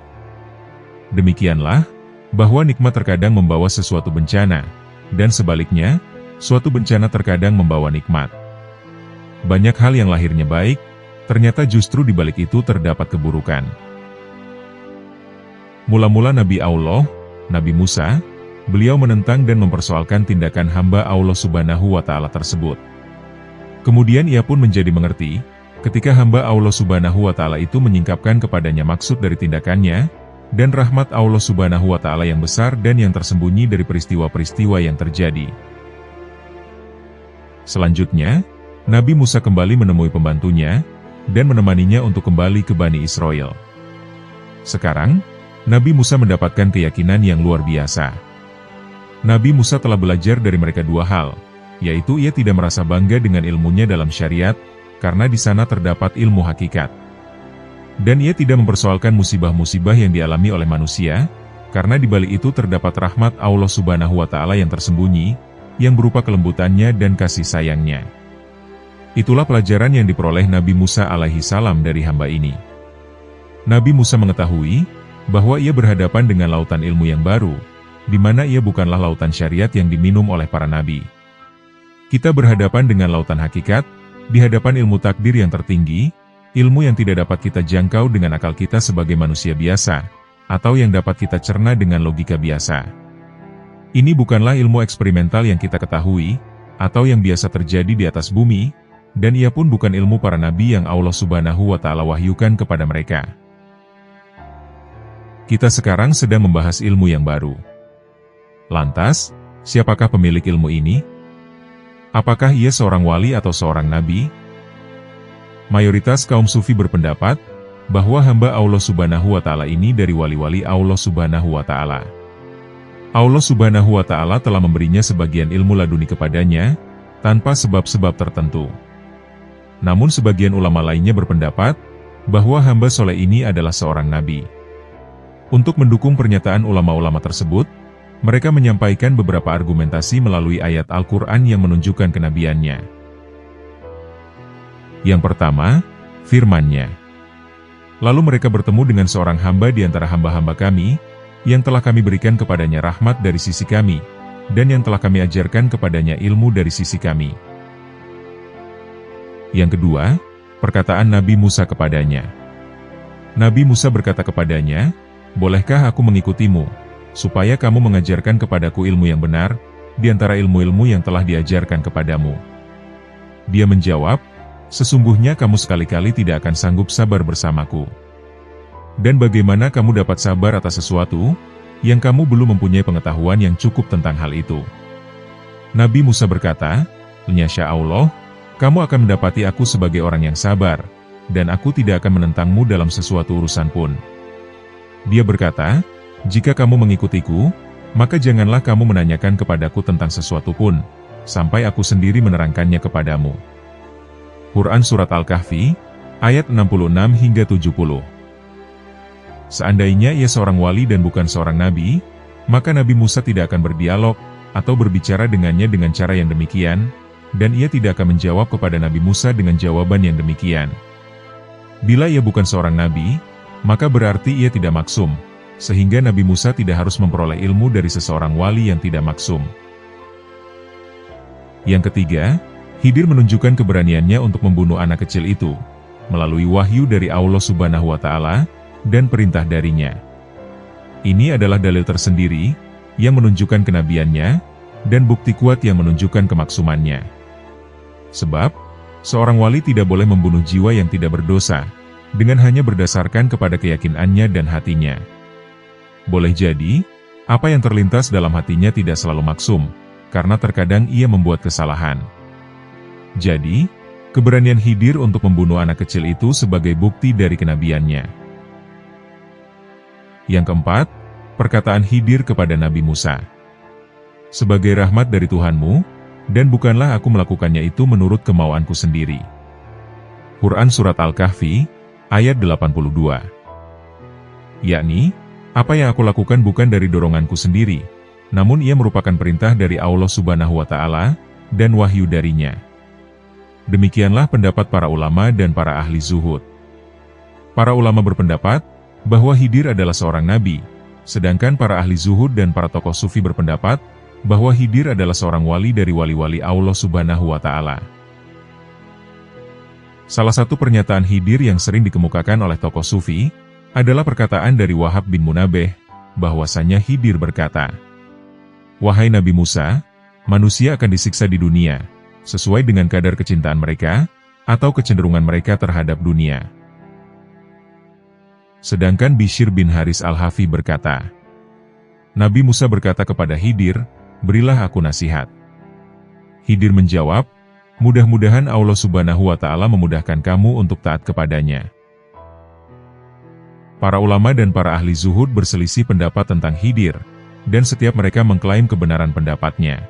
Demikianlah, bahwa nikmat terkadang membawa sesuatu bencana, dan sebaliknya, suatu bencana terkadang membawa nikmat. Banyak hal yang lahirnya baik, ternyata justru di balik itu terdapat keburukan. Mula-mula Nabi Allah, Nabi Musa, beliau menentang dan mempersoalkan tindakan hamba Allah Subhanahu wa Ta'ala tersebut. Kemudian ia pun menjadi mengerti, ketika hamba Allah Subhanahu wa Ta'ala itu menyingkapkan kepadanya maksud dari tindakannya, dan rahmat Allah Subhanahu wa Ta'ala yang besar dan yang tersembunyi dari peristiwa-peristiwa yang terjadi. Selanjutnya, Nabi Musa kembali menemui pembantunya dan menemaninya untuk kembali ke Bani Israel. Sekarang, Nabi Musa mendapatkan keyakinan yang luar biasa. Nabi Musa telah belajar dari mereka dua hal, yaitu ia tidak merasa bangga dengan ilmunya dalam syariat, karena di sana terdapat ilmu hakikat. Dan ia tidak mempersoalkan musibah-musibah yang dialami oleh manusia, karena di balik itu terdapat rahmat Allah Subhanahu wa Ta'ala yang tersembunyi, yang berupa kelembutannya dan kasih sayangnya. Itulah pelajaran yang diperoleh Nabi Musa alaihi salam dari hamba ini. Nabi Musa mengetahui bahwa ia berhadapan dengan lautan ilmu yang baru, di mana ia bukanlah lautan syariat yang diminum oleh para nabi. Kita berhadapan dengan lautan hakikat, di hadapan ilmu takdir yang tertinggi, ilmu yang tidak dapat kita jangkau dengan akal kita sebagai manusia biasa, atau yang dapat kita cerna dengan logika biasa. Ini bukanlah ilmu eksperimental yang kita ketahui, atau yang biasa terjadi di atas bumi, dan ia pun bukan ilmu para nabi yang Allah Subhanahu wa Ta'ala wahyukan kepada mereka. Kita sekarang sedang membahas ilmu yang baru. Lantas, siapakah pemilik ilmu ini? Apakah ia seorang wali atau seorang nabi? Mayoritas kaum sufi berpendapat bahwa hamba Allah Subhanahu wa Ta'ala ini dari wali-wali Allah Subhanahu wa Ta'ala. Allah Subhanahu wa Ta'ala telah memberinya sebagian ilmu laduni kepadanya tanpa sebab-sebab tertentu. Namun sebagian ulama lainnya berpendapat bahwa hamba soleh ini adalah seorang nabi. Untuk mendukung pernyataan ulama-ulama tersebut, mereka menyampaikan beberapa argumentasi melalui ayat Al-Quran yang menunjukkan kenabiannya. Yang pertama, firman-Nya. Lalu mereka bertemu dengan seorang hamba di antara hamba-hamba kami, yang telah kami berikan kepadanya rahmat dari sisi kami, dan yang telah kami ajarkan kepadanya ilmu dari sisi kami. Yang kedua, perkataan Nabi Musa kepadanya. Nabi Musa berkata kepadanya, "Bolehkah aku mengikutimu, supaya kamu mengajarkan kepadaku ilmu yang benar, di antara ilmu-ilmu yang telah diajarkan kepadamu?" Dia menjawab, "Sesungguhnya kamu sekali-kali tidak akan sanggup sabar bersamaku. Dan bagaimana kamu dapat sabar atas sesuatu, yang kamu belum mempunyai pengetahuan yang cukup tentang hal itu?" Nabi Musa berkata, "Nyasya Allah, kamu akan mendapati aku sebagai orang yang sabar, dan aku tidak akan menentangmu dalam sesuatu urusan pun." Dia berkata, "Jika kamu mengikutiku, maka janganlah kamu menanyakan kepadaku tentang sesuatu pun, sampai aku sendiri menerangkannya kepadamu." Quran Surat Al-Kahfi, ayat 66 hingga 70. Seandainya ia seorang wali dan bukan seorang nabi, maka Nabi Musa tidak akan berdialog, atau berbicara dengannya dengan cara yang demikian, dan ia tidak akan menjawab kepada Nabi Musa dengan jawaban yang demikian. Bila ia bukan seorang nabi, maka berarti ia tidak maksum, sehingga Nabi Musa tidak harus memperoleh ilmu dari seseorang wali yang tidak maksum. Yang ketiga, Khidir menunjukkan keberaniannya untuk membunuh anak kecil itu, melalui wahyu dari Allah Subhanahu wa Ta'ala, dan perintah darinya. Ini adalah dalil tersendiri, yang menunjukkan kenabiannya, dan bukti kuat yang menunjukkan kemaksumannya. Sebab, seorang wali tidak boleh membunuh jiwa yang tidak berdosa, dengan hanya berdasarkan kepada keyakinannya dan hatinya. Boleh jadi, apa yang terlintas dalam hatinya tidak selalu maksum, karena terkadang ia membuat kesalahan. Jadi, keberanian Khidir untuk membunuh anak kecil itu sebagai bukti dari kenabiannya. Yang keempat, perkataan Khidir kepada Nabi Musa. "Sebagai rahmat dari Tuhanmu, dan bukanlah aku melakukannya itu menurut kemauanku sendiri." Quran Surat Al-Kahfi, ayat 82. Yakni, apa yang aku lakukan bukan dari doronganku sendiri, namun ia merupakan perintah dari Allah Subhanahu wa Ta'ala, dan wahyu darinya. Demikianlah pendapat para ulama dan para ahli zuhud. Para ulama berpendapat bahwa Khidir adalah seorang nabi, sedangkan para ahli zuhud dan para tokoh sufi berpendapat bahwa Khidir adalah seorang wali dari wali-wali Allah Subhanahu wa Ta'ala. Salah satu pernyataan Khidir yang sering dikemukakan oleh tokoh sufi adalah perkataan dari Wahab bin Munabeh, bahwasanya Khidir berkata, "Wahai Nabi Musa, manusia akan disiksa di dunia, sesuai dengan kadar kecintaan mereka, atau kecenderungan mereka terhadap dunia." Sedangkan Bishr bin Haris al-Hafi berkata, Nabi Musa berkata kepada Khidir, berilah aku nasihat. Khidir menjawab, mudah-mudahan Allah Subhanahu wa Ta'ala memudahkan kamu untuk taat kepadanya. Para ulama dan para ahli zuhud berselisih pendapat tentang Khidir, dan setiap mereka mengklaim kebenaran pendapatnya.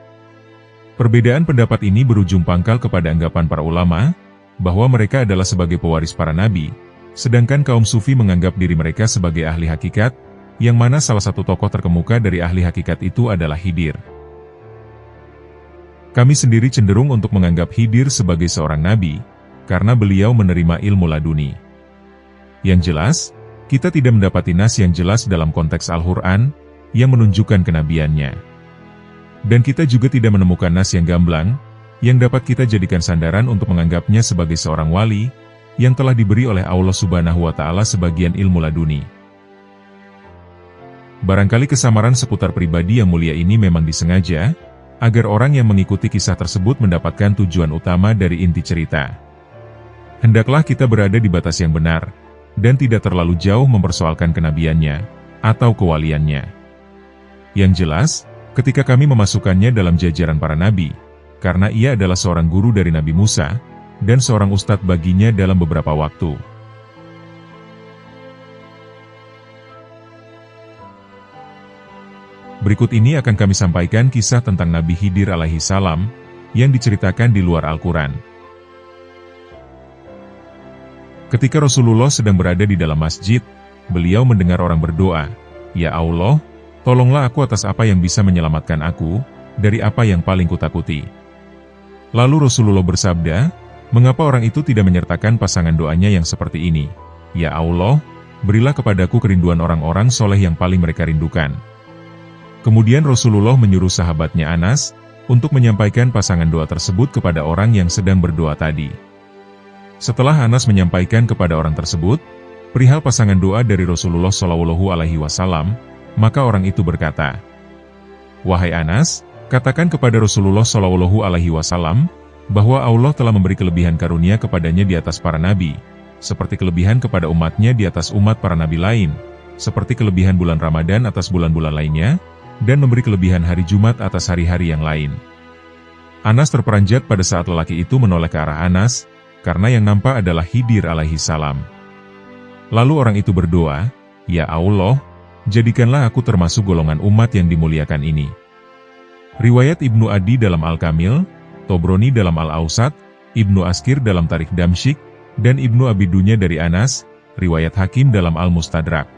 Perbedaan pendapat ini berujung pangkal kepada anggapan para ulama, bahwa mereka adalah sebagai pewaris para nabi, sedangkan kaum sufi menganggap diri mereka sebagai ahli hakikat, yang mana salah satu tokoh terkemuka dari ahli hakikat itu adalah Khidir. Kami sendiri cenderung untuk menganggap Khidir sebagai seorang nabi, karena beliau menerima ilmu laduni. Yang jelas, kita tidak mendapati nas yang jelas dalam konteks Al-Quran, yang menunjukkan kenabiannya. Dan kita juga tidak menemukan nas yang gamblang, yang dapat kita jadikan sandaran untuk menganggapnya sebagai seorang wali, yang telah diberi oleh Allah Subhanahu wa Ta'ala sebagian ilmu laduni. Barangkali kesamaran seputar pribadi yang mulia ini memang disengaja, agar orang yang mengikuti kisah tersebut mendapatkan tujuan utama dari inti cerita. Hendaklah kita berada di batas yang benar, dan tidak terlalu jauh mempersoalkan kenabiannya, atau kewaliannya. Yang jelas, ketika kami memasukkannya dalam jajaran para nabi, karena ia adalah seorang guru dari Nabi Musa, dan seorang ustadz baginya dalam beberapa waktu. Berikut ini akan kami sampaikan kisah tentang Nabi Khidir alaihi salam, yang diceritakan di luar Al-Quran. Ketika Rasulullah sedang berada di dalam masjid, beliau mendengar orang berdoa, Ya Allah, tolonglah aku atas apa yang bisa menyelamatkan aku, dari apa yang paling kutakuti. Lalu Rasulullah bersabda, mengapa orang itu tidak menyertakan pasangan doanya yang seperti ini? Ya Allah, berilah kepadaku kerinduan orang-orang soleh yang paling mereka rindukan. Kemudian Rasulullah menyuruh sahabatnya Anas, untuk menyampaikan pasangan doa tersebut kepada orang yang sedang berdoa tadi. Setelah Anas menyampaikan kepada orang tersebut, perihal pasangan doa dari Rasulullah SAW, maka orang itu berkata, Wahai Anas, katakan kepada Rasulullah SAW, bahwa Allah telah memberi kelebihan karunia kepadanya di atas para nabi, seperti kelebihan kepada umatnya di atas umat para nabi lain, seperti kelebihan bulan Ramadan atas bulan-bulan lainnya, dan memberi kelebihan hari Jumat atas hari-hari yang lain. Anas terperanjat pada saat lelaki itu menoleh ke arah Anas, karena yang nampak adalah Khidir alaihi salam. Lalu orang itu berdoa, Ya Allah, jadikanlah aku termasuk golongan umat yang dimuliakan ini. Riwayat Ibnu Adi dalam Al-Kamil, Tobroni dalam Al-Awsat, Ibnu Askir dalam Tarikh Damsyik, dan Ibnu Abi Dunya dari Anas, riwayat Hakim dalam Al-Mustadrak.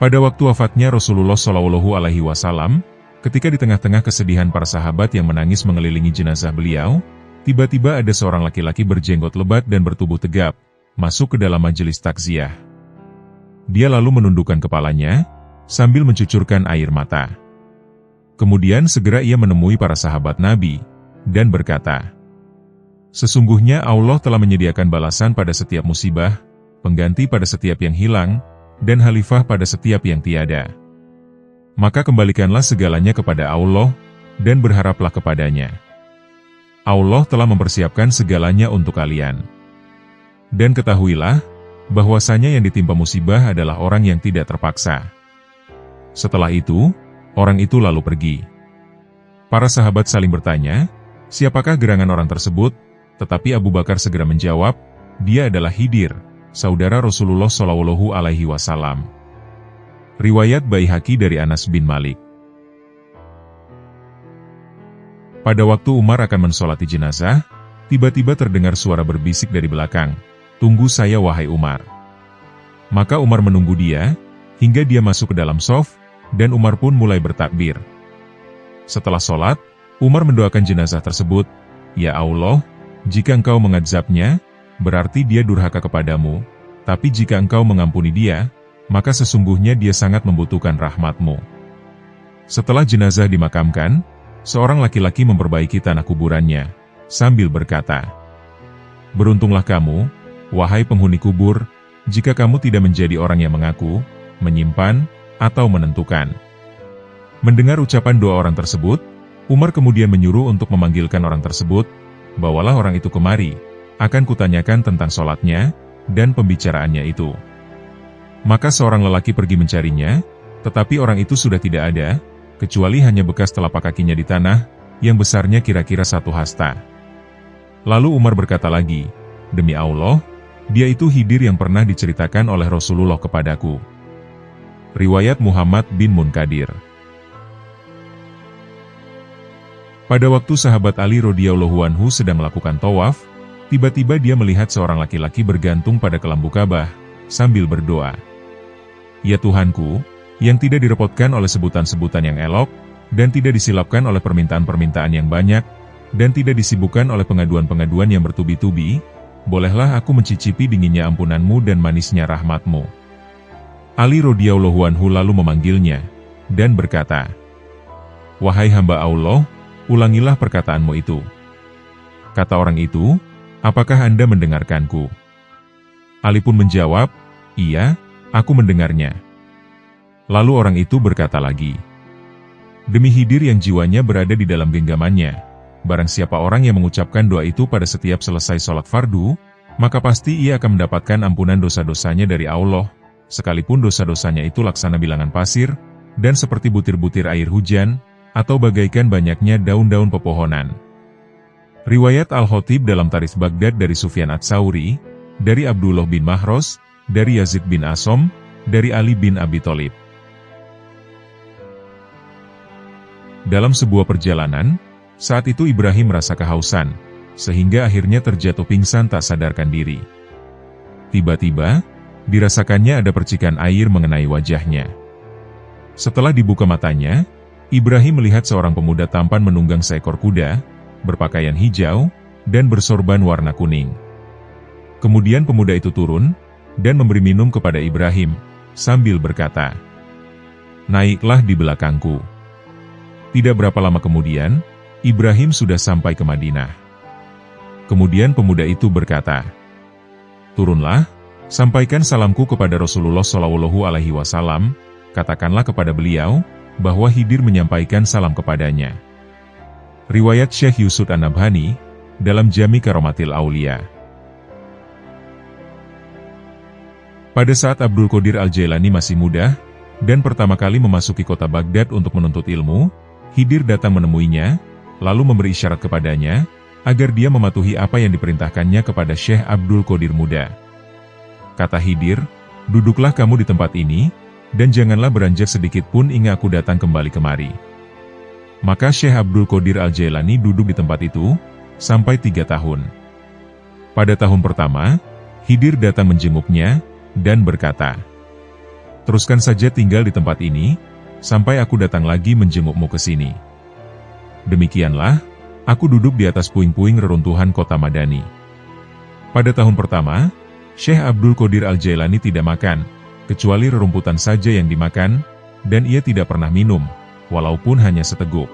Pada waktu wafatnya Rasulullah SAW, ketika di tengah-tengah kesedihan para sahabat yang menangis mengelilingi jenazah beliau, tiba-tiba ada seorang laki-laki berjenggot lebat dan bertubuh tegap, masuk ke dalam majelis takziah. Dia lalu menundukkan kepalanya, sambil mencucurkan air mata. Kemudian segera ia menemui para sahabat Nabi, dan berkata, Sesungguhnya Allah telah menyediakan balasan pada setiap musibah, pengganti pada setiap yang hilang, dan khalifah pada setiap yang tiada. Maka kembalikanlah segalanya kepada Allah, dan berharaplah kepadanya. Allah telah mempersiapkan segalanya untuk kalian. Dan ketahuilah, bahwasanya yang ditimpa musibah adalah orang yang tidak terpaksa. Setelah itu, orang itu lalu pergi. Para sahabat saling bertanya, siapakah gerangan orang tersebut? Tetapi Abu Bakar segera menjawab, dia adalah Khidir, saudara Rasulullah SAW. Riwayat Baihaqi dari Anas bin Malik. Pada waktu Umar akan mensolati jenazah, tiba-tiba terdengar suara berbisik dari belakang, "Tunggu saya wahai Umar." Maka Umar menunggu dia, hingga dia masuk ke dalam shaf, dan Umar pun mulai bertakbir. Setelah sholat, Umar mendoakan jenazah tersebut, "Ya Allah, jika engkau mengazabnya, berarti dia durhaka kepadamu, tapi jika engkau mengampuni dia, maka sesungguhnya dia sangat membutuhkan rahmatmu." Setelah jenazah dimakamkan, seorang laki-laki memperbaiki tanah kuburannya, sambil berkata, "Beruntunglah kamu, wahai penghuni kubur, jika kamu tidak menjadi orang yang mengaku, menyimpan, atau menentukan." Mendengar ucapan dua orang tersebut, Umar kemudian menyuruh untuk memanggilkan orang tersebut, "Bawalah orang itu kemari, akan kutanyakan tentang sholatnya, dan pembicaraannya itu. Maka seorang lelaki pergi mencarinya, tetapi orang itu sudah tidak ada, kecuali hanya bekas telapak kakinya di tanah, yang besarnya kira-kira 1 hasta. Lalu Umar berkata lagi, "Demi Allah, dia itu Khidir yang pernah diceritakan oleh Rasulullah kepadaku." Riwayat Muhammad bin Munkadir. Pada waktu sahabat Ali radhiyallahu anhu sedang melakukan tawaf, tiba-tiba dia melihat seorang laki-laki bergantung pada kelambu Ka'bah, sambil berdoa. "Ya Tuhanku, yang tidak direpotkan oleh sebutan-sebutan yang elok, dan tidak disilapkan oleh permintaan-permintaan yang banyak, dan tidak disibukkan oleh pengaduan-pengaduan yang bertubi-tubi, bolehlah aku mencicipi dinginnya ampunanmu dan manisnya rahmatmu." Ali radhiyallahu anhu lalu memanggilnya, dan berkata, "Wahai hamba Allah, ulangilah perkataanmu itu." Kata orang itu, "Apakah Anda mendengarkanku?" Ali pun menjawab, "Iya, aku mendengarnya." Lalu orang itu berkata lagi, "Demi Khidir yang jiwanya berada di dalam genggamannya, barang siapa orang yang mengucapkan doa itu pada setiap selesai sholat fardu, maka pasti ia akan mendapatkan ampunan dosa-dosanya dari Allah, sekalipun dosa-dosanya itu laksana bilangan pasir, dan seperti butir-butir air hujan, atau bagaikan banyaknya daun-daun pepohonan." Riwayat Al-Khatib dalam Tarikh Baghdad dari Sufyan Ats-Tsauri, dari Abdullah bin Mahros, dari Yazid bin Asom, dari Ali bin Abi Thalib. Dalam sebuah perjalanan, saat itu Ibrahim merasa kehausan, sehingga akhirnya terjatuh pingsan tak sadarkan diri. Tiba-tiba, dirasakannya ada percikan air mengenai wajahnya. Setelah dibuka matanya, Ibrahim melihat seorang pemuda tampan menunggang seekor kuda, berpakaian hijau, dan bersorban warna kuning. Kemudian pemuda itu turun, dan memberi minum kepada Ibrahim, sambil berkata, "Naiklah di belakangku." Tidak berapa lama kemudian, Ibrahim sudah sampai ke Madinah. Kemudian pemuda itu berkata, "Turunlah, sampaikan salamku kepada Rasulullah SAW, katakanlah kepada beliau, bahwa Khidir menyampaikan salam kepadanya." Riwayat Syekh Yusuf An-Nabhani, dalam Jami Karomatil Aulia. Pada saat Abdul Qadir Al-Jailani masih muda, dan pertama kali memasuki kota Baghdad untuk menuntut ilmu, Khidir datang menemuinya, lalu memberi isyarat kepadanya, agar dia mematuhi apa yang diperintahkannya kepada Syekh Abdul Qadir muda. Kata Khidir, "Duduklah kamu di tempat ini, dan janganlah beranjak sedikit pun hingga aku datang kembali kemari." Maka Syekh Abdul Qadir Al-Jailani duduk di tempat itu, sampai 3 tahun. Pada tahun pertama, Khidir datang menjenguknya, dan berkata, "Teruskan saja tinggal di tempat ini, sampai aku datang lagi menjengukmu ke sini." Demikianlah, aku duduk di atas puing-puing reruntuhan kota Madani. Pada tahun pertama, Syekh Abdul Qadir Al-Jailani tidak makan, kecuali rerumputan saja yang dimakan, dan ia tidak pernah minum, walaupun hanya seteguk.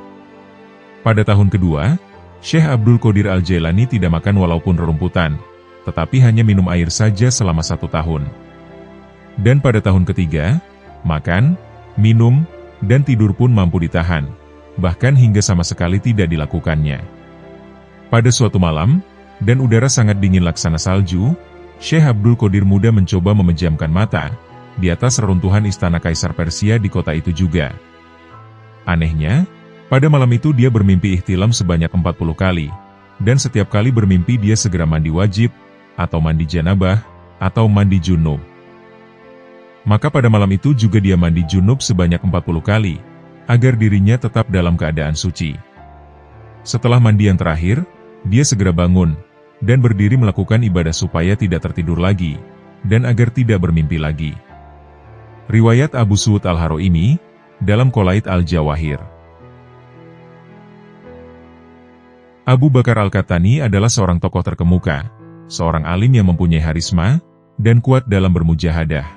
Pada tahun kedua, Syekh Abdul Qadir Al-Jailani tidak makan walaupun rerumputan, tetapi hanya minum air saja selama 1 tahun. Dan pada tahun ketiga, makan, minum, dan tidur pun mampu ditahan, bahkan hingga sama sekali tidak dilakukannya. Pada suatu malam, dan udara sangat dingin laksana salju, Syekh Abdul Qadir muda mencoba memejamkan mata, di atas reruntuhan istana Kaisar Persia di kota itu juga. Anehnya, pada malam itu dia bermimpi ihtilam sebanyak 40 kali, dan setiap kali bermimpi dia segera mandi wajib, atau mandi janabah, atau mandi junub. Maka pada malam itu juga dia mandi junub sebanyak 40 kali, agar dirinya tetap dalam keadaan suci. Setelah mandi yang terakhir, dia segera bangun, dan berdiri melakukan ibadah supaya tidak tertidur lagi, dan agar tidak bermimpi lagi. Riwayat Abu Suud Al-Haraimi, dalam Qolaid Al-Jawahir. Abu Bakar Al-Qahtani adalah seorang tokoh terkemuka, seorang alim yang mempunyai harisma, dan kuat dalam bermujahadah.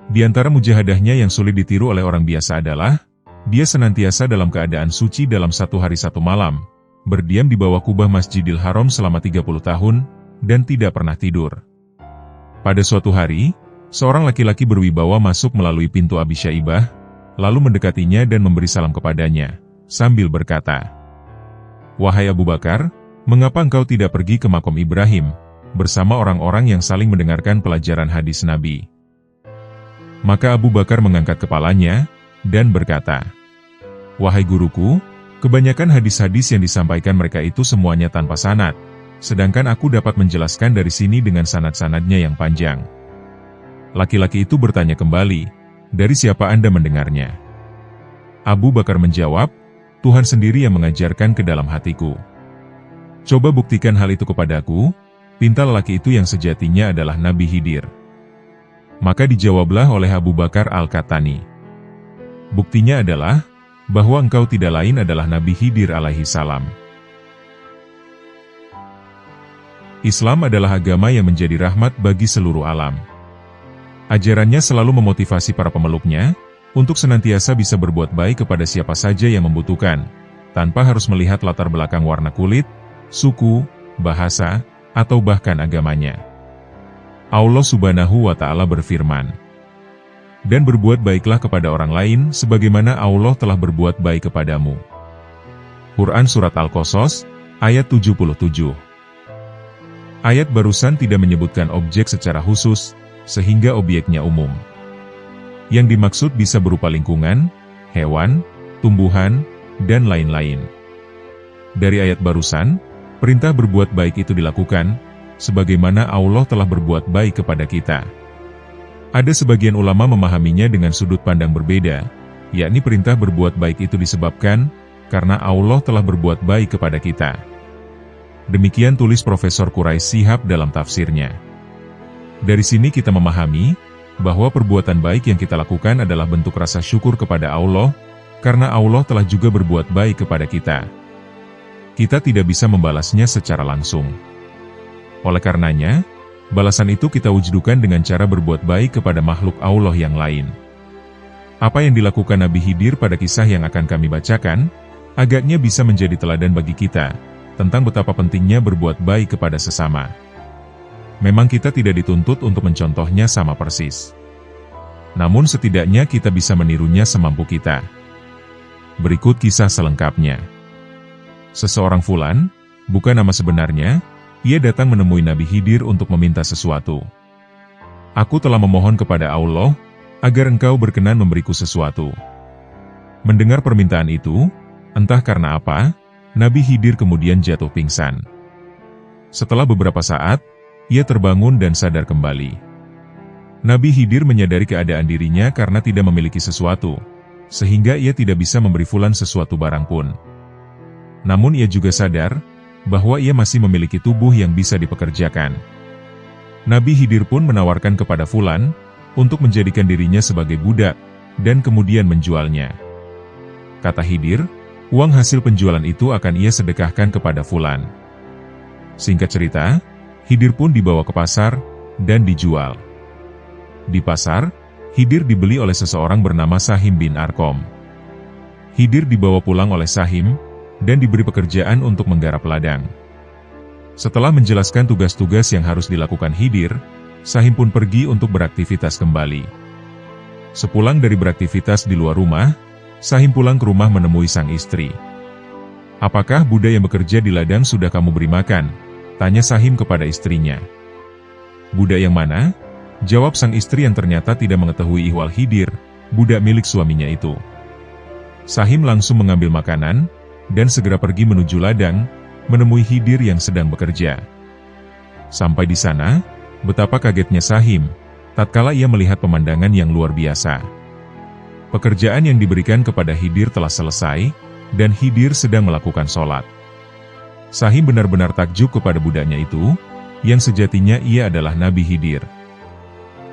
Di antara mujahadahnya yang sulit ditiru oleh orang biasa adalah, dia senantiasa dalam keadaan suci dalam 1 hari 1 malam, berdiam di bawah kubah Masjidil Haram selama 30 tahun, dan tidak pernah tidur. Pada suatu hari, seorang laki-laki berwibawa masuk melalui pintu Abi Syaibah, lalu mendekatinya dan memberi salam kepadanya, sambil berkata, "Wahai Abu Bakar, mengapa engkau tidak pergi ke makom Ibrahim, bersama orang-orang yang saling mendengarkan pelajaran hadis Nabi. Maka Abu Bakar mengangkat kepalanya, dan berkata, "Wahai guruku, kebanyakan hadis-hadis yang disampaikan mereka itu semuanya tanpa sanad, sedangkan aku dapat menjelaskan dari sini dengan sanad-sanadnya yang panjang." Laki-laki itu bertanya kembali, "Dari siapa Anda mendengarnya?" Abu Bakar menjawab, "Tuhan sendiri yang mengajarkan ke dalam hatiku." "Coba buktikan hal itu kepadaku," pinta lelaki itu yang sejatinya adalah Nabi Khidir. Maka dijawablah oleh Abu Bakar Al-Qahtani, "Buktinya adalah, bahwa engkau tidak lain adalah Nabi Khidir alaihi salam." Islam adalah agama yang menjadi rahmat bagi seluruh alam. Ajarannya selalu memotivasi para pemeluknya, untuk senantiasa bisa berbuat baik kepada siapa saja yang membutuhkan, tanpa harus melihat latar belakang warna kulit, suku, bahasa, atau bahkan agamanya. Allah Subhanahu wa Ta'ala berfirman, "Dan berbuat baiklah kepada orang lain sebagaimana Allah telah berbuat baik kepadamu." Quran Surat Al-Qasas, ayat 77. Ayat barusan tidak menyebutkan objek secara khusus, sehingga objeknya umum. Yang dimaksud bisa berupa lingkungan, hewan, tumbuhan, dan lain-lain. Dari ayat barusan, perintah berbuat baik itu dilakukan, sebagaimana Allah telah berbuat baik kepada kita. Ada sebagian ulama memahaminya dengan sudut pandang berbeda, yakni perintah berbuat baik itu disebabkan, karena Allah telah berbuat baik kepada kita. Demikian tulis Profesor Quraisy Shihab dalam tafsirnya. Dari sini kita memahami, bahwa perbuatan baik yang kita lakukan adalah bentuk rasa syukur kepada Allah, karena Allah telah juga berbuat baik kepada kita. Kita tidak bisa membalasnya secara langsung. Oleh karenanya, balasan itu kita wujudkan dengan cara berbuat baik kepada makhluk Allah yang lain. Apa yang dilakukan Nabi Khidir pada kisah yang akan kami bacakan, agaknya bisa menjadi teladan bagi kita, tentang betapa pentingnya berbuat baik kepada sesama. Memang kita tidak dituntut untuk mencontohnya sama persis. Namun setidaknya kita bisa menirunya semampu kita. Berikut kisah selengkapnya. Seseorang Fulan, bukan nama sebenarnya, ia datang menemui Nabi Khidir untuk meminta sesuatu. "Aku telah memohon kepada Allah, agar engkau berkenan memberiku sesuatu." Mendengar permintaan itu, entah karena apa, Nabi Khidir kemudian jatuh pingsan. Setelah beberapa saat, ia terbangun dan sadar kembali. Nabi Khidir menyadari keadaan dirinya karena tidak memiliki sesuatu, sehingga ia tidak bisa memberi Fulan sesuatu barang pun. Namun ia juga sadar, bahwa ia masih memiliki tubuh yang bisa dipekerjakan. Nabi Khidir pun menawarkan kepada Fulan, untuk menjadikan dirinya sebagai budak, dan kemudian menjualnya. Kata Khidir, uang hasil penjualan itu akan ia sedekahkan kepada Fulan. Singkat cerita, Khidir pun dibawa ke pasar, dan dijual. Di pasar, Khidir dibeli oleh seseorang bernama Sahim bin Arkom. Khidir dibawa pulang oleh Sahim, dan diberi pekerjaan untuk menggarap ladang. Setelah menjelaskan tugas-tugas yang harus dilakukan Khidir, Sahim pun pergi untuk beraktivitas kembali. Sepulang dari beraktivitas di luar rumah, Sahim pulang ke rumah menemui sang istri. "Apakah budak yang bekerja di ladang sudah kamu beri makan?" tanya Sahim kepada istrinya. "Budak yang mana?" jawab sang istri yang ternyata tidak mengetahui ihwal Khidir, budak milik suaminya itu. Sahim langsung mengambil makanan, dan segera pergi menuju ladang, menemui Khidir yang sedang bekerja. Sampai di sana, betapa kagetnya Sahim, tatkala ia melihat pemandangan yang luar biasa. Pekerjaan yang diberikan kepada Khidir telah selesai, dan Khidir sedang melakukan sholat. Sahim benar-benar takjub kepada budaknya itu, yang sejatinya ia adalah Nabi Khidir.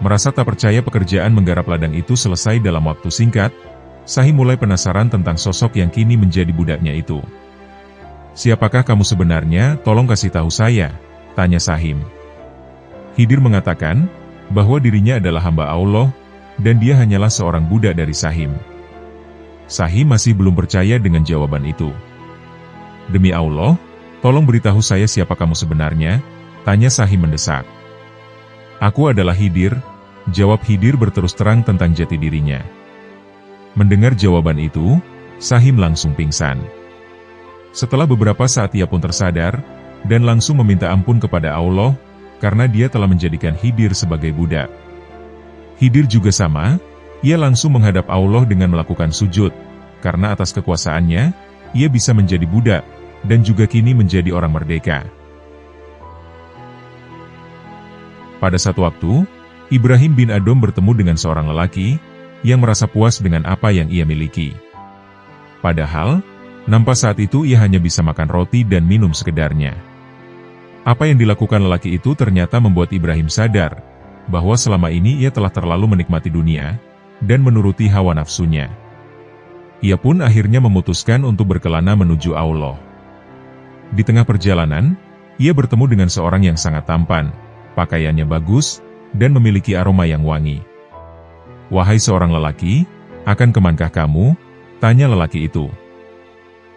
Merasa tak percaya pekerjaan menggarap ladang itu selesai dalam waktu singkat, Sahim mulai penasaran tentang sosok yang kini menjadi budaknya itu. "Siapakah kamu sebenarnya? Tolong kasih tahu saya," tanya Sahim. Khidir mengatakan, bahwa dirinya adalah hamba Allah, dan dia hanyalah seorang budak dari Sahim. Sahim masih belum percaya dengan jawaban itu. "Demi Allah, tolong beritahu saya siapa kamu sebenarnya," tanya Sahim mendesak. "Aku adalah Khidir," jawab Khidir berterus terang tentang jati dirinya. Mendengar jawaban itu, Sahim langsung pingsan. Setelah beberapa saat ia pun tersadar, dan langsung meminta ampun kepada Allah, karena dia telah menjadikan Khidir sebagai budak. Khidir juga sama, ia langsung menghadap Allah dengan melakukan sujud, karena atas kekuasaannya, ia bisa menjadi budak, dan juga kini menjadi orang merdeka. Pada satu waktu, Ibrahim bin Adham bertemu dengan seorang lelaki, yang merasa puas dengan apa yang ia miliki. Padahal, nampak saat itu ia hanya bisa makan roti dan minum sekedarnya. Apa yang dilakukan lelaki itu ternyata membuat Ibrahim sadar, bahwa selama ini ia telah terlalu menikmati dunia, dan menuruti hawa nafsunya. Ia pun akhirnya memutuskan untuk berkelana menuju Allah. Di tengah perjalanan, ia bertemu dengan seorang yang sangat tampan, pakaiannya bagus, dan memiliki aroma yang wangi. "Wahai seorang lelaki, akan kemankah kamu?" tanya lelaki itu.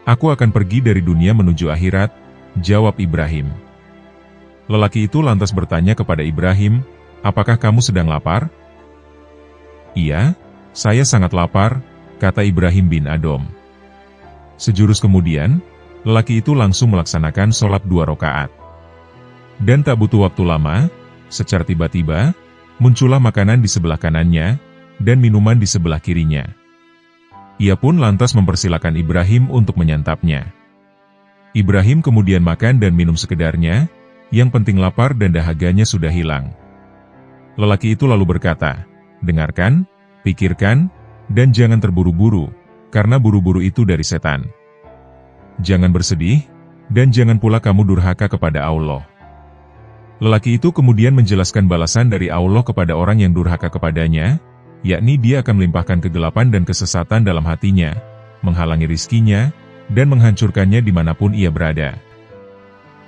"Aku akan pergi dari dunia menuju akhirat," jawab Ibrahim. Lelaki itu lantas bertanya kepada Ibrahim, "Apakah kamu sedang lapar?" "Iya, saya sangat lapar," kata Ibrahim bin Adham. Sejurus kemudian, lelaki itu langsung melaksanakan sholat 2 rakaat. Dan tak butuh waktu lama, secara tiba-tiba, muncullah makanan di sebelah kanannya, dan minuman di sebelah kirinya. Ia pun lantas mempersilakan Ibrahim untuk menyantapnya. Ibrahim kemudian makan dan minum sekedarnya, yang penting lapar dan dahaganya sudah hilang. Lelaki itu lalu berkata, "Dengarkan, pikirkan, dan jangan terburu-buru, karena buru-buru itu dari setan. Jangan bersedih, dan jangan pula kamu durhaka kepada Allah." Lelaki itu kemudian menjelaskan balasan dari Allah kepada orang yang durhaka kepadanya, yakni dia akan melimpahkan kegelapan dan kesesatan dalam hatinya, menghalangi rizkinya, dan menghancurkannya dimanapun ia berada.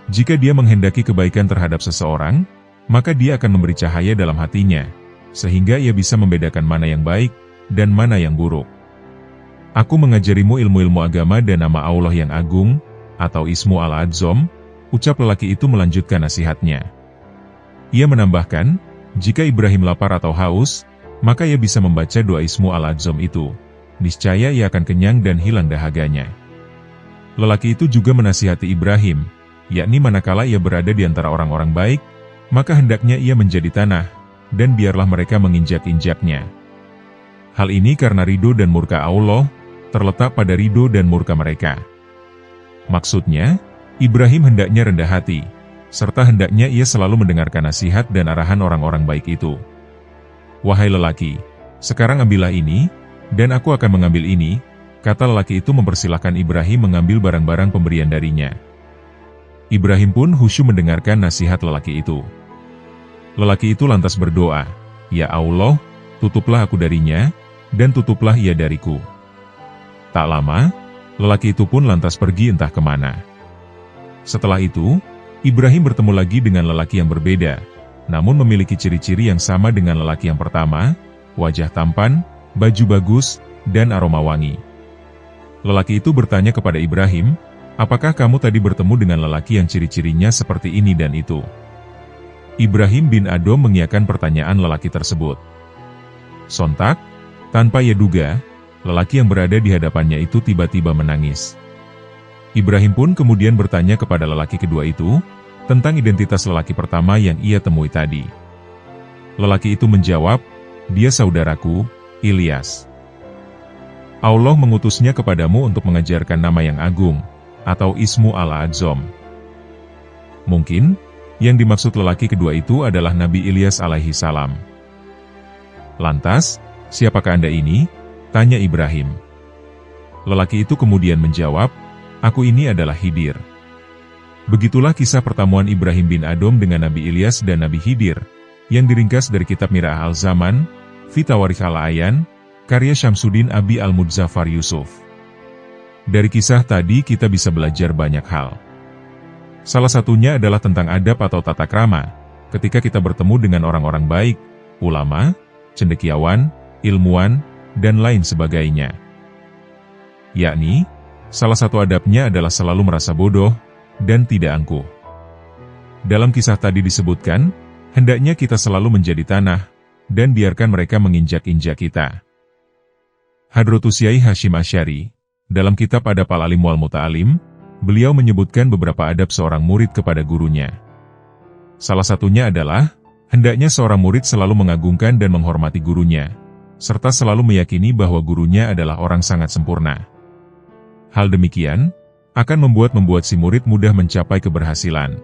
Jika dia menghendaki kebaikan terhadap seseorang, maka dia akan memberi cahaya dalam hatinya, sehingga ia bisa membedakan mana yang baik, dan mana yang buruk. "Aku mengajarimu ilmu-ilmu agama dan nama Allah yang agung," atau Ismu al-Adzam, ucap lelaki itu melanjutkan nasihatnya. Ia menambahkan, jika Ibrahim lapar atau haus, maka ia bisa membaca doa Ismu al-Adzam itu. Niscaya ia akan kenyang dan hilang dahaganya. Lelaki itu juga menasihati Ibrahim, yakni manakala ia berada di antara orang-orang baik, maka hendaknya ia menjadi tanah, dan biarlah mereka menginjak-injaknya. Hal ini karena ridho dan murka Allah, terletak pada ridho dan murka mereka. Maksudnya, Ibrahim hendaknya rendah hati, serta hendaknya ia selalu mendengarkan nasihat dan arahan orang-orang baik itu. "Wahai lelaki, sekarang ambillah ini, dan aku akan mengambil ini," kata lelaki itu mempersilahkan Ibrahim mengambil barang-barang pemberian darinya. Ibrahim pun khusyuk mendengarkan nasihat lelaki itu. Lelaki itu lantas berdoa, "Ya Allah, tutuplah aku darinya, dan tutuplah ia dariku." Tak lama, lelaki itu pun lantas pergi entah kemana. Setelah itu, Ibrahim bertemu lagi dengan lelaki yang berbeda, namun memiliki ciri-ciri yang sama dengan lelaki yang pertama, wajah tampan, baju bagus, dan aroma wangi. Lelaki itu bertanya kepada Ibrahim, "Apakah kamu tadi bertemu dengan lelaki yang ciri-cirinya seperti ini dan itu?" Ibrahim bin Adham mengiyakan pertanyaan lelaki tersebut. Sontak, tanpa ia duga, lelaki yang berada di hadapannya itu tiba-tiba menangis. Ibrahim pun kemudian bertanya kepada lelaki kedua itu, tentang identitas lelaki pertama yang ia temui tadi. Lelaki itu menjawab, "Dia saudaraku, Ilyas. Allah mengutusnya kepadamu untuk mengajarkan nama yang agung, atau Ismu al-Adzam." Mungkin, yang dimaksud lelaki kedua itu adalah Nabi Ilyas alaihi salam. "Lantas, siapakah Anda ini?" tanya Ibrahim. Lelaki itu kemudian menjawab, "Aku ini adalah Khidir." Begitulah kisah pertemuan Ibrahim bin Adham dengan Nabi Ilyas dan Nabi Khidir, yang diringkas dari kitab Mir'ah al-Zaman, fi Tawarikh al-Ayan, karya Syamsuddin Abi al-Mudzafar Yusuf. Dari kisah tadi kita bisa belajar banyak hal. Salah satunya adalah tentang adab atau tata krama, ketika kita bertemu dengan orang-orang baik, ulama, cendekiawan, ilmuwan, dan lain sebagainya. Yakni, salah satu adabnya adalah selalu merasa bodoh, dan tidak angkuh. Dalam kisah tadi disebutkan, hendaknya kita selalu menjadi tanah, dan biarkan mereka menginjak-injak kita. Hadratus Yai Hashim Asy'ari, dalam kitab Adab al-Alim wal Muta'alim, beliau menyebutkan beberapa adab seorang murid kepada gurunya. Salah satunya adalah, hendaknya seorang murid selalu mengagungkan dan menghormati gurunya, serta selalu meyakini bahwa gurunya adalah orang sangat sempurna. Hal demikian akan membuat si murid mudah mencapai keberhasilan.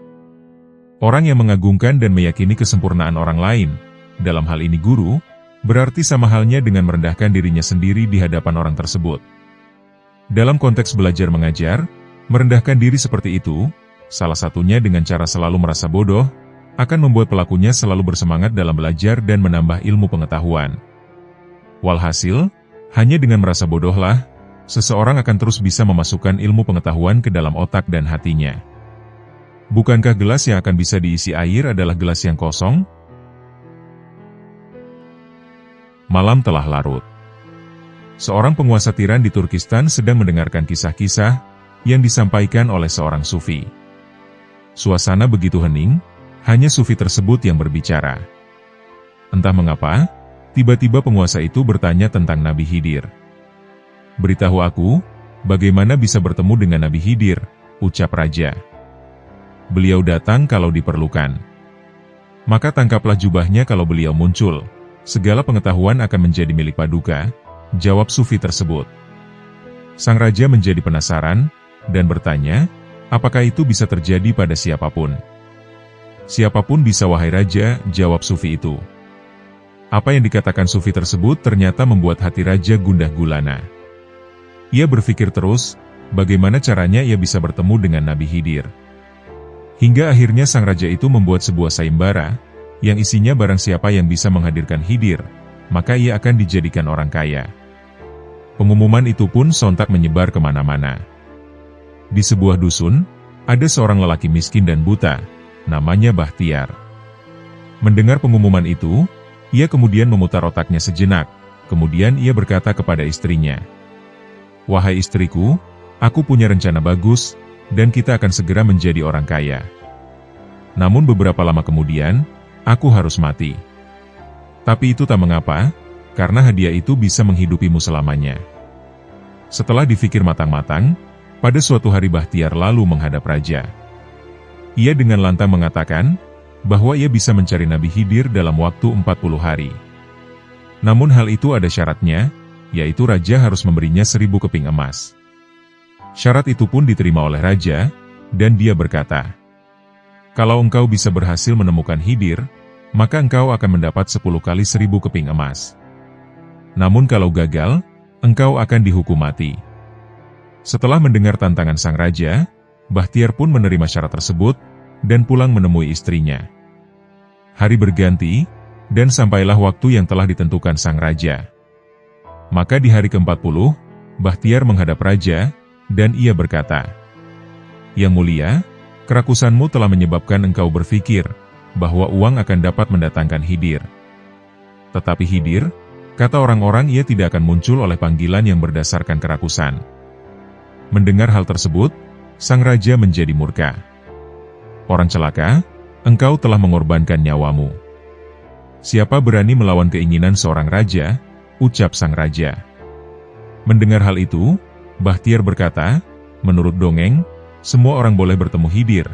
Orang yang mengagungkan dan meyakini kesempurnaan orang lain, dalam hal ini guru, berarti sama halnya dengan merendahkan dirinya sendiri di hadapan orang tersebut. Dalam konteks belajar mengajar, merendahkan diri seperti itu, salah satunya dengan cara selalu merasa bodoh, akan membuat pelakunya selalu bersemangat dalam belajar dan menambah ilmu pengetahuan. Walhasil, hanya dengan merasa bodohlah, seseorang akan terus bisa memasukkan ilmu pengetahuan ke dalam otak dan hatinya. Bukankah gelas yang akan bisa diisi air adalah gelas yang kosong? Malam telah larut. Seorang penguasa tiran di Turkistan sedang mendengarkan kisah-kisah yang disampaikan oleh seorang sufi. Suasana begitu hening, hanya sufi tersebut yang berbicara. Entah mengapa, tiba-tiba penguasa itu bertanya tentang Nabi Khidir. "Beritahu aku, bagaimana bisa bertemu dengan Nabi Khidir?" ucap raja. "Beliau datang kalau diperlukan. Maka tangkaplah jubahnya kalau beliau muncul. Segala pengetahuan akan menjadi milik Paduka," jawab sufi tersebut. Sang raja menjadi penasaran, dan bertanya, apakah itu bisa terjadi pada siapapun? "Siapapun bisa wahai raja," jawab sufi itu. Apa yang dikatakan sufi tersebut ternyata membuat hati raja gundah gulana. Ia berpikir terus, bagaimana caranya ia bisa bertemu dengan Nabi Khidir. Hingga akhirnya sang raja itu membuat sebuah sayembara, yang isinya barang siapa yang bisa menghadirkan Khidir, maka ia akan dijadikan orang kaya. Pengumuman itu pun sontak menyebar kemana-mana. Di sebuah dusun, ada seorang lelaki miskin dan buta, namanya Bahtiar. Mendengar pengumuman itu, ia kemudian memutar otaknya sejenak, kemudian ia berkata kepada istrinya, "Wahai istriku, aku punya rencana bagus, dan kita akan segera menjadi orang kaya. Namun beberapa lama kemudian, aku harus mati. Tapi itu tak mengapa, karena hadiah itu bisa menghidupimu selamanya." Setelah difikir matang-matang, pada suatu hari Bahtiar lalu menghadap raja. Ia dengan lantang mengatakan bahwa ia bisa mencari Nabi Khidir dalam waktu 40 hari. Namun hal itu ada syaratnya, yaitu raja harus memberinya 1000 keping emas. Syarat itu pun diterima oleh raja, dan dia berkata, "Kalau engkau bisa berhasil menemukan Khidir, maka engkau akan mendapat 10 kali 1000 keping emas. Namun kalau gagal, engkau akan dihukum mati." Setelah mendengar tantangan sang raja, Bahtiar pun menerima syarat tersebut, dan pulang menemui istrinya. Hari berganti, dan sampailah waktu yang telah ditentukan sang raja. Maka di hari ke-40, Bahtiar menghadap raja, dan ia berkata, "Yang mulia, kerakusanmu telah menyebabkan engkau berpikir bahwa uang akan dapat mendatangkan Khidir. Tetapi Khidir, kata orang-orang ia tidak akan muncul oleh panggilan yang berdasarkan kerakusan." Mendengar hal tersebut, sang raja menjadi murka. "Orang celaka, engkau telah mengorbankan nyawamu. Siapa berani melawan keinginan seorang raja?" ucap sang raja. Mendengar hal itu, Bahtiar berkata, "Menurut dongeng, semua orang boleh bertemu Khidir,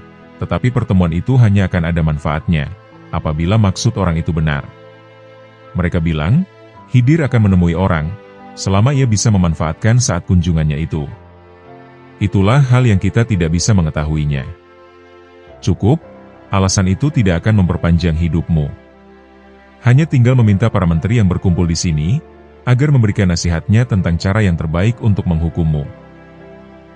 tetapi pertemuan itu hanya akan ada manfaatnya, apabila maksud orang itu benar. Mereka bilang, Khidir akan menemui orang, selama ia bisa memanfaatkan saat kunjungannya itu. Itulah hal yang kita tidak bisa mengetahuinya. Cukup, alasan itu tidak akan memperpanjang hidupmu. Hanya tinggal meminta para menteri yang berkumpul di sini, agar memberikan nasihatnya tentang cara yang terbaik untuk menghukummu."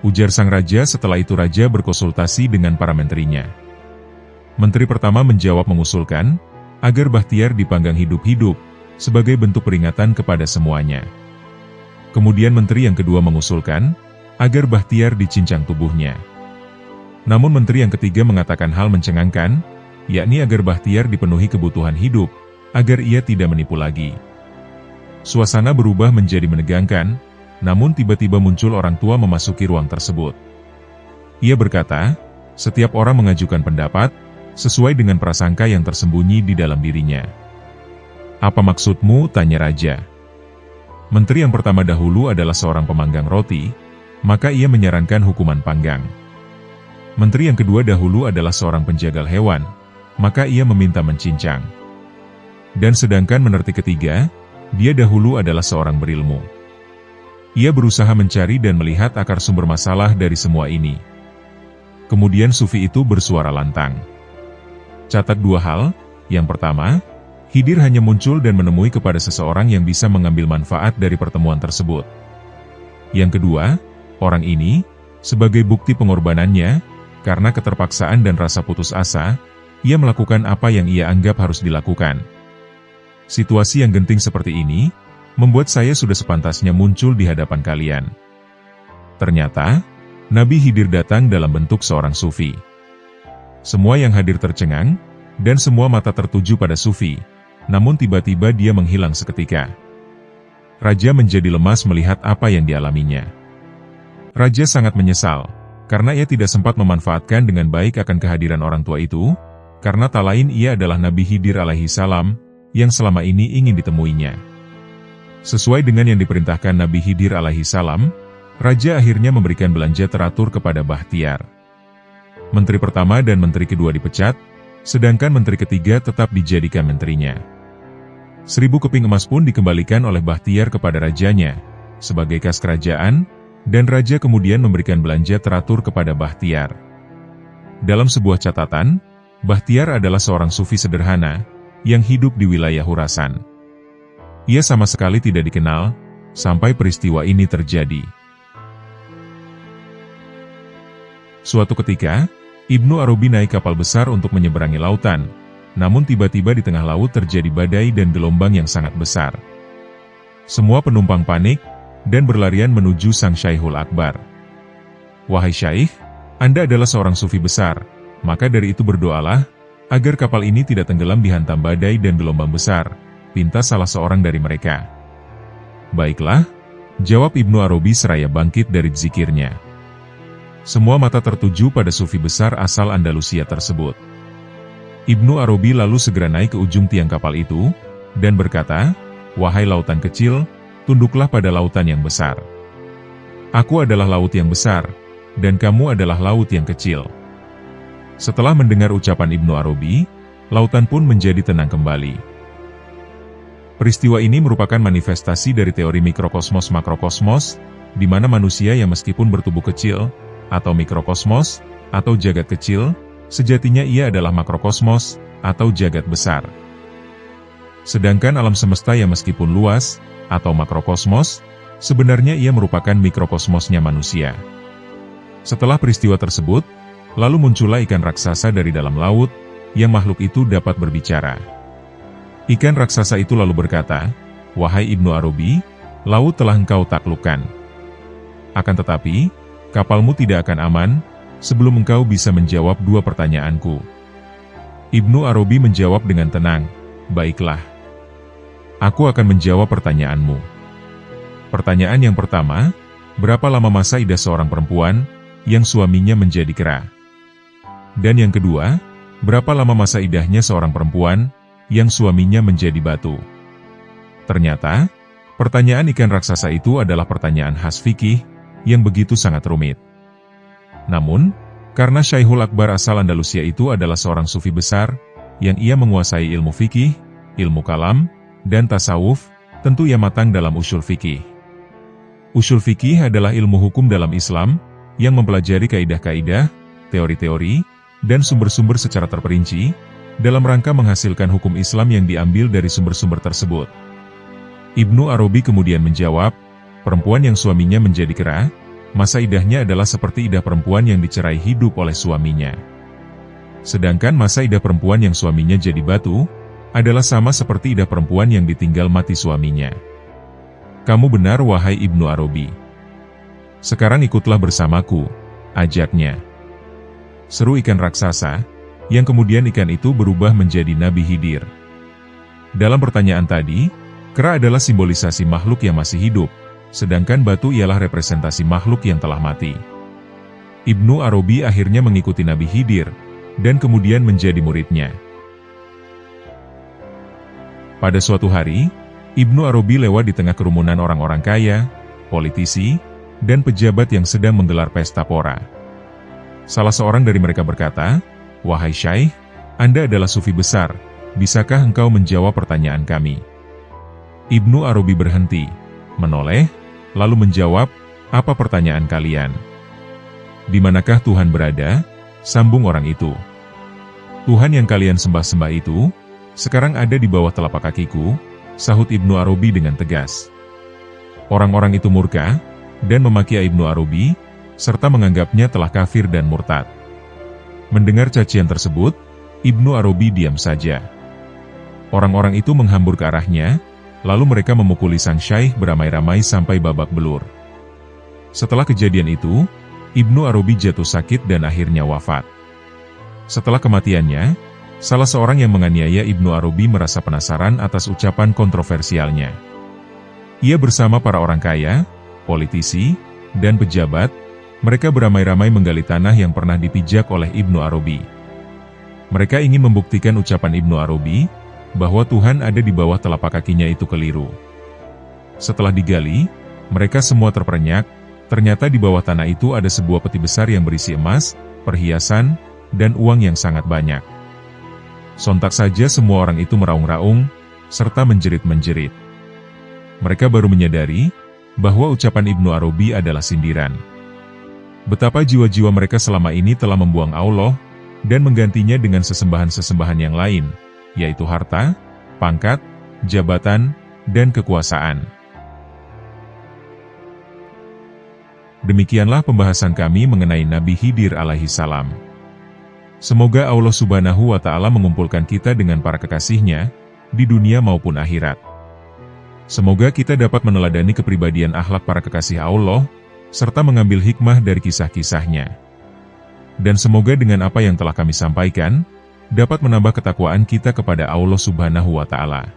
Ujar sang raja. Setelah itu raja berkonsultasi dengan para menterinya. Menteri pertama menjawab mengusulkan, agar Bahtiar dipanggang hidup-hidup, sebagai bentuk peringatan kepada semuanya. Kemudian menteri yang kedua mengusulkan, agar Bahtiar dicincang tubuhnya. Namun menteri yang ketiga mengatakan hal mencengangkan, yakni agar Bahtiar dipenuhi kebutuhan hidup, agar ia tidak menipu lagi. Suasana berubah menjadi menegangkan, namun tiba-tiba muncul orang tua memasuki ruang tersebut. Ia berkata, "Setiap orang mengajukan pendapat, sesuai dengan prasangka yang tersembunyi di dalam dirinya." "Apa maksudmu?" tanya raja. Menteri yang pertama dahulu adalah seorang pemanggang roti, maka ia menyarankan hukuman panggang. Menteri yang kedua dahulu adalah seorang penjagal hewan, maka ia meminta mencincang. Dan sedangkan menerti ketiga, dia dahulu adalah seorang berilmu. Ia berusaha mencari dan melihat akar sumber masalah dari semua ini. Kemudian sufi itu bersuara lantang. Catat dua hal, yang pertama, Khidir hanya muncul dan menemui kepada seseorang yang bisa mengambil manfaat dari pertemuan tersebut. Yang kedua, orang ini, sebagai bukti pengorbanannya, karena keterpaksaan dan rasa putus asa, ia melakukan apa yang ia anggap harus dilakukan. Situasi yang genting seperti ini, membuat saya sudah sepantasnya muncul di hadapan kalian. Ternyata, Nabi Khidir datang dalam bentuk seorang sufi. Semua yang hadir tercengang, dan semua mata tertuju pada sufi, namun tiba-tiba dia menghilang seketika. Raja menjadi lemas melihat apa yang dialaminya. Raja sangat menyesal, karena ia tidak sempat memanfaatkan dengan baik akan kehadiran orang tua itu, karena tak lain ia adalah Nabi Khidir alaihi salam, yang selama ini ingin ditemuinya. Sesuai dengan yang diperintahkan Nabi Khidir alaihi salam, Raja akhirnya memberikan belanja teratur kepada Bahtiar. Menteri pertama dan menteri kedua dipecat, sedangkan menteri ketiga tetap dijadikan menterinya. 1000 keping emas pun dikembalikan oleh Bahtiar kepada rajanya, sebagai kas kerajaan, dan raja kemudian memberikan belanja teratur kepada Bahtiar. Dalam sebuah catatan, Bahtiar adalah seorang sufi sederhana, yang hidup di wilayah Khurasan. Ia sama sekali tidak dikenal, sampai peristiwa ini terjadi. Suatu ketika, Ibnu Arabi naik kapal besar untuk menyeberangi lautan, namun tiba-tiba di tengah laut terjadi badai dan gelombang yang sangat besar. Semua penumpang panik, dan berlarian menuju sang Syaikhul Akbar. "Wahai Syaikh, Anda adalah seorang sufi besar, maka dari itu berdoalah, agar kapal ini tidak tenggelam dihantam badai dan gelombang besar," pinta salah seorang dari mereka. "Baiklah," jawab Ibnu Arabi seraya bangkit dari zikirnya. Semua mata tertuju pada sufi besar asal Andalusia tersebut. Ibnu Arabi lalu segera naik ke ujung tiang kapal itu, dan berkata, "Wahai lautan kecil, tunduklah pada lautan yang besar. Aku adalah laut yang besar, dan kamu adalah laut yang kecil." Setelah mendengar ucapan Ibnu Arabi, lautan pun menjadi tenang kembali. Peristiwa ini merupakan manifestasi dari teori mikrokosmos-makrokosmos, di mana manusia yang meskipun bertubuh kecil, atau mikrokosmos, atau jagat kecil, sejatinya ia adalah makrokosmos, atau jagat besar. Sedangkan alam semesta yang meskipun luas, atau makrokosmos, sebenarnya ia merupakan mikrokosmosnya manusia. Setelah peristiwa tersebut, lalu muncullah ikan raksasa dari dalam laut, yang makhluk itu dapat berbicara. Ikan raksasa itu lalu berkata, "Wahai Ibnu Arabi, laut telah engkau taklukkan. Akan tetapi, kapalmu tidak akan aman, sebelum engkau bisa menjawab dua pertanyaanku." Ibnu Arabi menjawab dengan tenang, "Baiklah. Aku akan menjawab pertanyaanmu. Pertanyaan yang pertama, berapa lama masa idah seorang perempuan, yang suaminya menjadi kera? Dan yang kedua, berapa lama masa idahnya seorang perempuan, yang suaminya menjadi batu?" Ternyata, pertanyaan ikan raksasa itu adalah pertanyaan khas fikih, yang begitu sangat rumit. Namun, karena Syaikhul Akbar asal Andalusia itu adalah seorang sufi besar, yang ia menguasai ilmu fikih, ilmu kalam, dan tasawuf, tentu ia matang dalam usul fikih. Usul fikih adalah ilmu hukum dalam Islam, yang mempelajari kaidah-kaidah, teori-teori, dan sumber-sumber secara terperinci, dalam rangka menghasilkan hukum Islam yang diambil dari sumber-sumber tersebut. Ibnu Arabi kemudian menjawab, perempuan yang suaminya menjadi kera, masa idahnya adalah seperti idah perempuan yang dicerai hidup oleh suaminya. Sedangkan masa idah perempuan yang suaminya jadi batu, adalah sama seperti idah perempuan yang ditinggal mati suaminya. Kamu benar wahai Ibnu Arabi. Sekarang ikutlah bersamaku, ajaknya. Seru ikan raksasa, yang kemudian ikan itu berubah menjadi Nabi Khidir. Dalam pertanyaan tadi, kera adalah simbolisasi makhluk yang masih hidup, sedangkan batu ialah representasi makhluk yang telah mati. Ibnu Arabi akhirnya mengikuti Nabi Khidir, dan kemudian menjadi muridnya. Pada suatu hari, Ibnu Arabi lewat di tengah kerumunan orang-orang kaya, politisi, dan pejabat yang sedang menggelar pesta pora. Salah seorang dari mereka berkata, "Wahai Syaikh, Anda adalah sufi besar, bisakah engkau menjawab pertanyaan kami?" Ibnu Arabi berhenti, menoleh, lalu menjawab, "Apa pertanyaan kalian?" "Di manakah Tuhan berada?" sambung orang itu. "Tuhan yang kalian sembah-sembah itu, sekarang ada di bawah telapak kakiku," sahut Ibnu Arabi dengan tegas. Orang-orang itu murka, dan memaki Ibnu Arabi, serta menganggapnya telah kafir dan murtad. Mendengar cacian tersebut, Ibnu Arabi diam saja. Orang-orang itu menghambur ke arahnya, lalu mereka memukuli sang syaikh beramai-ramai sampai babak belur. Setelah kejadian itu, Ibnu Arabi jatuh sakit dan akhirnya wafat. Setelah kematiannya, salah seorang yang menganiaya Ibnu Arabi merasa penasaran atas ucapan kontroversialnya. Ia bersama para orang kaya, politisi, dan pejabat, mereka beramai-ramai menggali tanah yang pernah dipijak oleh Ibnu Arabi. Mereka ingin membuktikan ucapan Ibnu Arabi, bahwa Tuhan ada di bawah telapak kakinya itu keliru. Setelah digali, mereka semua terperenyak, ternyata di bawah tanah itu ada sebuah peti besar yang berisi emas, perhiasan, dan uang yang sangat banyak. Sontak saja semua orang itu meraung-raung, serta menjerit-menjerit. Mereka baru menyadari, bahwa ucapan Ibnu Arabi adalah sindiran. Betapa jiwa-jiwa mereka selama ini telah membuang Allah, dan menggantinya dengan sesembahan-sesembahan yang lain, yaitu harta, pangkat, jabatan, dan kekuasaan. Demikianlah pembahasan kami mengenai Nabi Khidir alaihi salam. Semoga Allah Subhanahu wa Ta'ala mengumpulkan kita dengan para kekasihnya, di dunia maupun akhirat. Semoga kita dapat meneladani kepribadian akhlak para kekasih Allah, serta mengambil hikmah dari kisah-kisahnya. Dan semoga dengan apa yang telah kami sampaikan, dapat menambah ketakwaan kita kepada Allah Subhanahu wa Ta'ala.